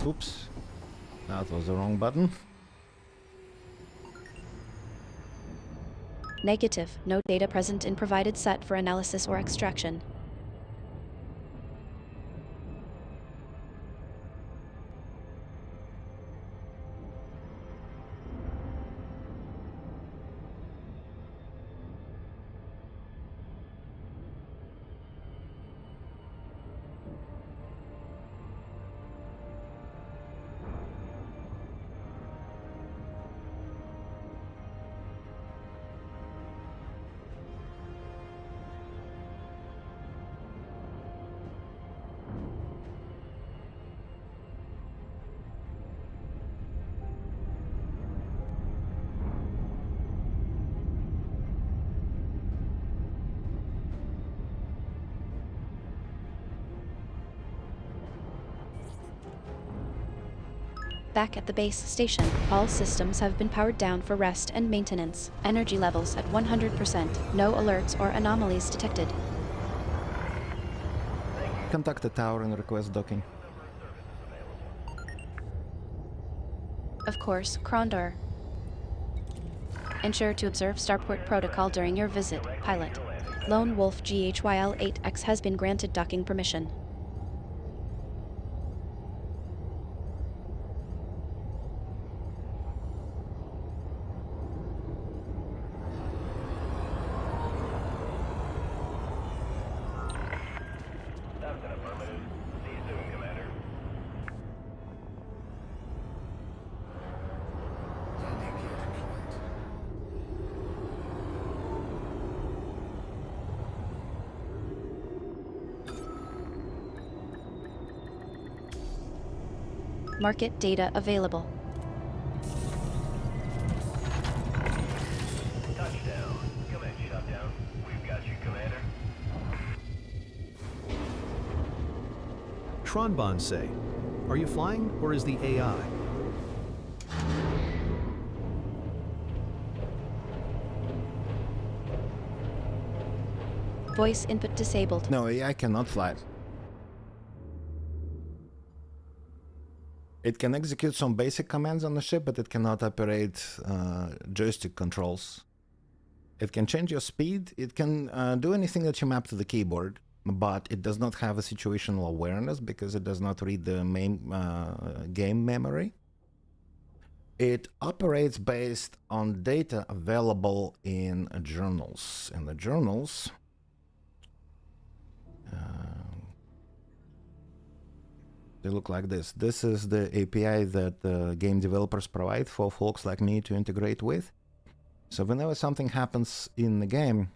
Oops. That was the wrong button. Negative. No data present in provided set for analysis or extraction. Back at the base station, all systems have been powered down for rest and maintenance. Energy levels at 100%. No alerts or anomalies detected. Contact the tower and request docking. Of course, Krondor. Ensure to observe Starport protocol during your visit, pilot. Lone Wolf GHYL-8X has been granted docking permission. Landing gear deployed. Market data available. Touchdown. Command shutdown. We've got you, Commander. Tronbon say, are you flying or is the AI? Voice input disabled. No, AI cannot fly. It can execute some basic commands on the ship, but it cannot operate joystick controls. It can change your speed. It can do anything that you map to the keyboard, but it does not have a situational awareness because it does not read the main game memory. It operates based on data available in journals. And the journals they look like this. This is the API that game developers provide for folks like me to integrate with. So whenever something happens in the game,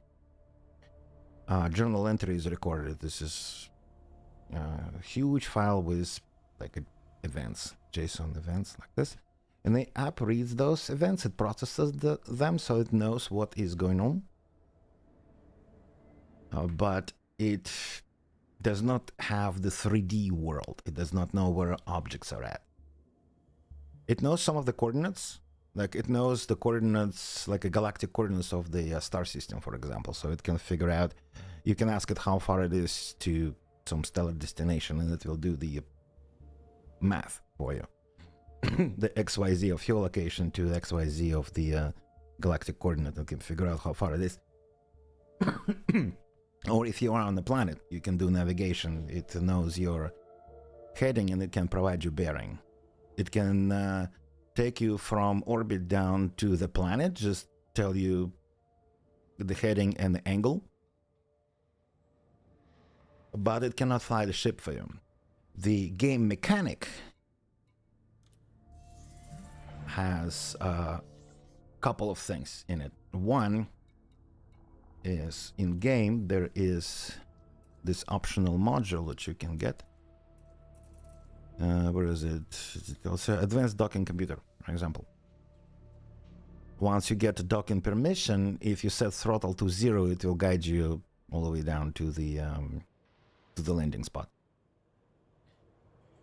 journal entry is recorded. This is a huge file with like events, JSON events like this. And the app reads those events, it processes them so it knows what is going on. But it does not have the 3D world. It does not know where objects are at. It knows some of the coordinates, like it knows the coordinates, like a galactic coordinates of the star system, for example. So it can figure out, you can ask it how far it is to some stellar destination, and it will do the math for you. The XYZ of your location to the XYZ of the galactic coordinate. You can figure out how far it is. Or if you are on the planet, you can do navigation. It knows your heading and it can provide you bearing. It can take you from orbit down to the planet, just tell you the heading and the angle. But it cannot fly the ship for you. The game mechanic has a couple of things in it. One is in game there is this optional module that you can get. Where is it? It's an advanced docking computer, for example. Once you get docking permission, if you set throttle to 0, it will guide you all the way down to the landing spot.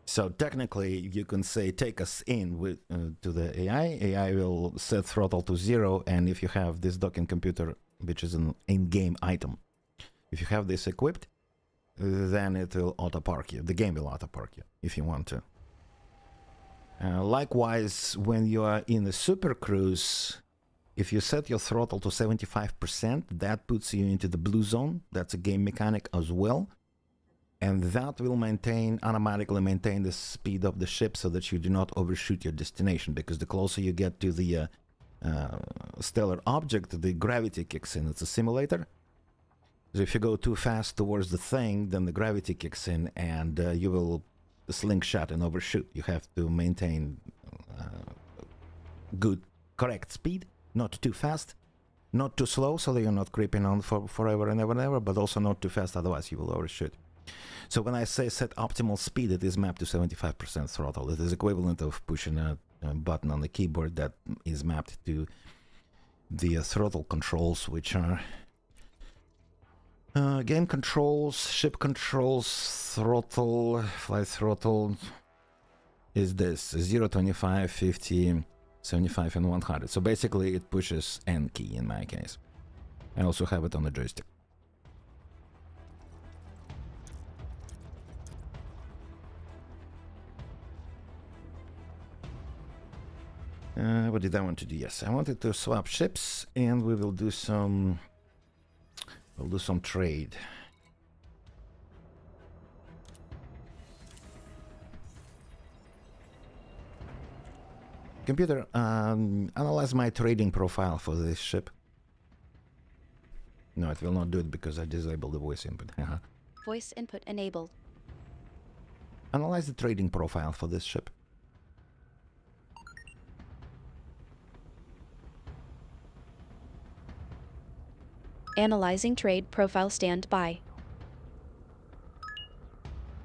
So technically, you can say, take us in with to the AI. AI will set throttle to 0, and if you have this docking computer, which is an in-game item, if you have this equipped, then it will auto-park you. The game will auto-park you, if you want to. Likewise, when you are in a super cruise, if you set your throttle to 75%, that puts you into the blue zone. That's a game mechanic as well. And that will automatically maintain the speed of the ship so that you do not overshoot your destination, because the closer you get to the stellar object, the gravity kicks in. It's a simulator. So if you go too fast towards the thing, then the gravity kicks in and you will slingshot and overshoot. You have to maintain good, correct speed, not too fast, not too slow so that you're not creeping on for forever and ever and ever, but also not too fast, otherwise you will overshoot. So when I say set optimal speed, it is mapped to 75% throttle. It is equivalent of pushing a button on the keyboard that is mapped to the throttle controls, which are game controls, ship controls, throttle, flight throttle is this 0, 25, 50, 75 and 100. So basically it pushes N key in my case. I also have it on the joystick. What did I want to do? Yes, I wanted to swap ships, and we will do some. We'll do some trade. Computer, analyze my trading profile for this ship. No, it will not do it because I disabled the voice input. Voice input enabled. Analyze the trading profile for this ship. Analyzing trade profile standby.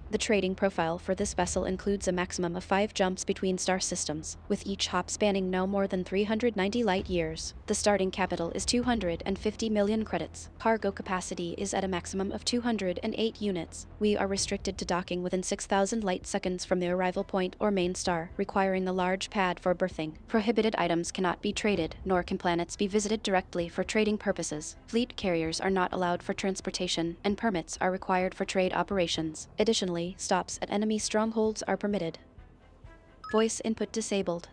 The trading profile for this vessel includes a maximum of 5 jumps between star systems, with each hop spanning no more than 390 light years. The starting capital is 250 million credits. Cargo capacity is at a maximum of 208 units. We are restricted to docking within 6,000 light seconds from the arrival point or main star, requiring the large pad for berthing. Prohibited items cannot be traded, nor can planets be visited directly for trading purposes. Fleet carriers are not allowed for transportation, and permits are required for trade operations. Additionally, stops at enemy strongholds are permitted. Voice input disabled.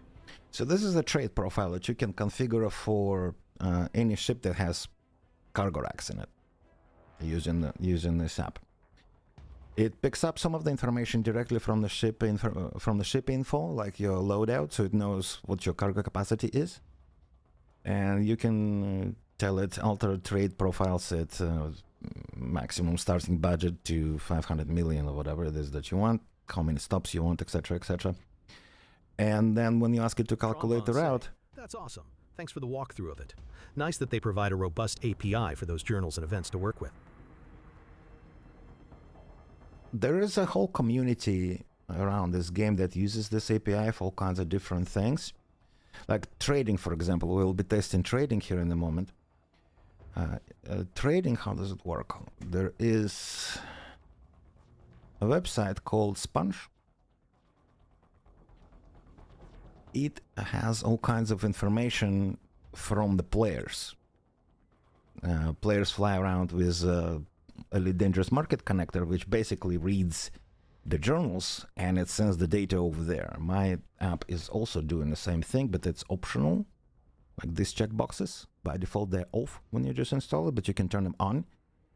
So this is a trade profile that you can configure for any ship that has cargo racks in it, using this app. It picks up some of the information directly from the ship info, like your loadout, so it knows what your cargo capacity is, and you can tell it alter trade profile set. Maximum starting budget to 500 million or whatever it is that you want, how many stops you want, etc., etc. And then when you ask it to calculate the route... That's awesome. Thanks for the walkthrough of it. Nice that they provide a robust API for those journals and events to work with. There is a whole community around this game that uses this API for all kinds of different things. Like trading, for example. We'll be testing trading here in a moment. Trading, how does it work? There is a website called Sponge. It has all kinds of information from the players. Players fly around with a Dangerous Market connector, which basically reads the journals, and it sends the data over there. My app is also doing the same thing, but it's optional. Like these checkboxes, by default they're off when you just install it, but you can turn them on,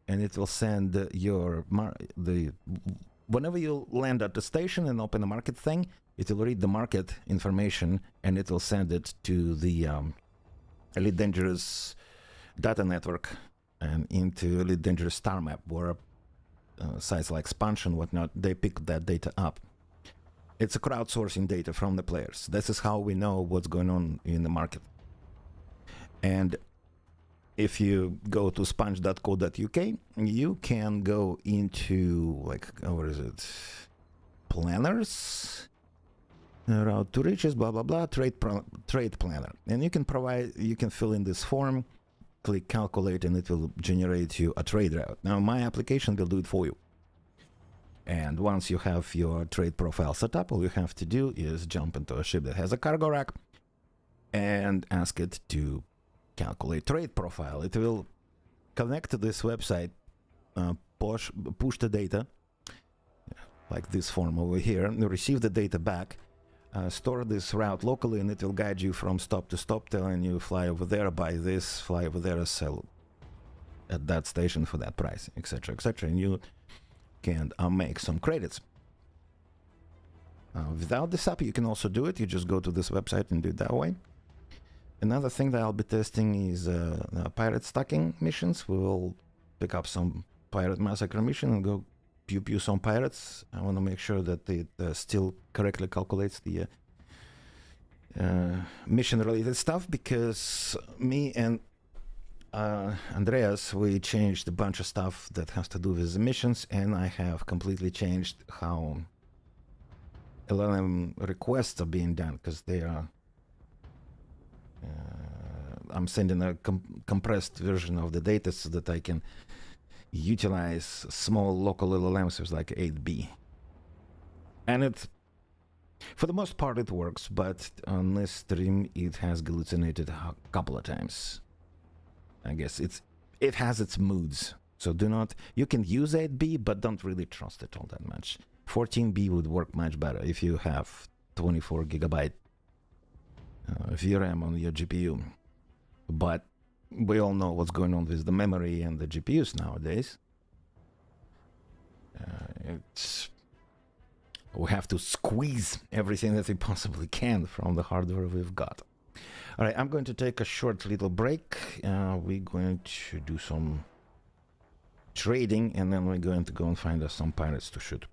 and it will send whenever you land at the station and open the market thing, it will read the market information and it will send it to the Elite Dangerous data network and into Elite Dangerous star map, where sites like Sponge and whatnot, they pick that data up. It's a crowdsourcing data from the players. This is how we know what's going on in the market. And if you go to sponge.co.uk, you can go into, like, what is it? Planners, route to riches, blah blah blah, trade planner, and you can fill in this form, click calculate, and it will generate you a trade route. Now my application will do it for you. And once you have your trade profile set up, all you have to do is jump into a ship that has a cargo rack and ask it to calculate trade profile. It will connect to this website, push the data, like this form over here, and receive the data back, store this route locally, and it will guide you from stop to stop, telling you fly over there, buy this, fly over there, sell at that station for that price, etc., etc., and you can make some credits. Without this app, you can also do it. You just go to this website and do it that way. Another thing that I'll be testing is pirate stacking missions. We will pick up some pirate massacre mission and go pew some pirates. I want to make sure that it still correctly calculates the mission related stuff, because me and Andreas, we changed a bunch of stuff that has to do with the missions, and I have completely changed how LLM requests are being done, because they are I'm sending a compressed version of the data so that I can utilize small local LLMs with like 8B. And it, for the most part, it works, but on this stream it has hallucinated a couple of times. I guess it has its moods. So you can use 8B, but don't really trust it all that much. 14B would work much better if you have 24 gigabyte VRAM on your GPU. But we all know what's going on with the memory and the GPUs nowadays. We have to squeeze everything that we possibly can from the hardware we've got. All right, I'm going to take a short little break. We're going to do some trading, and then we're going to go and find us some pirates to shoot.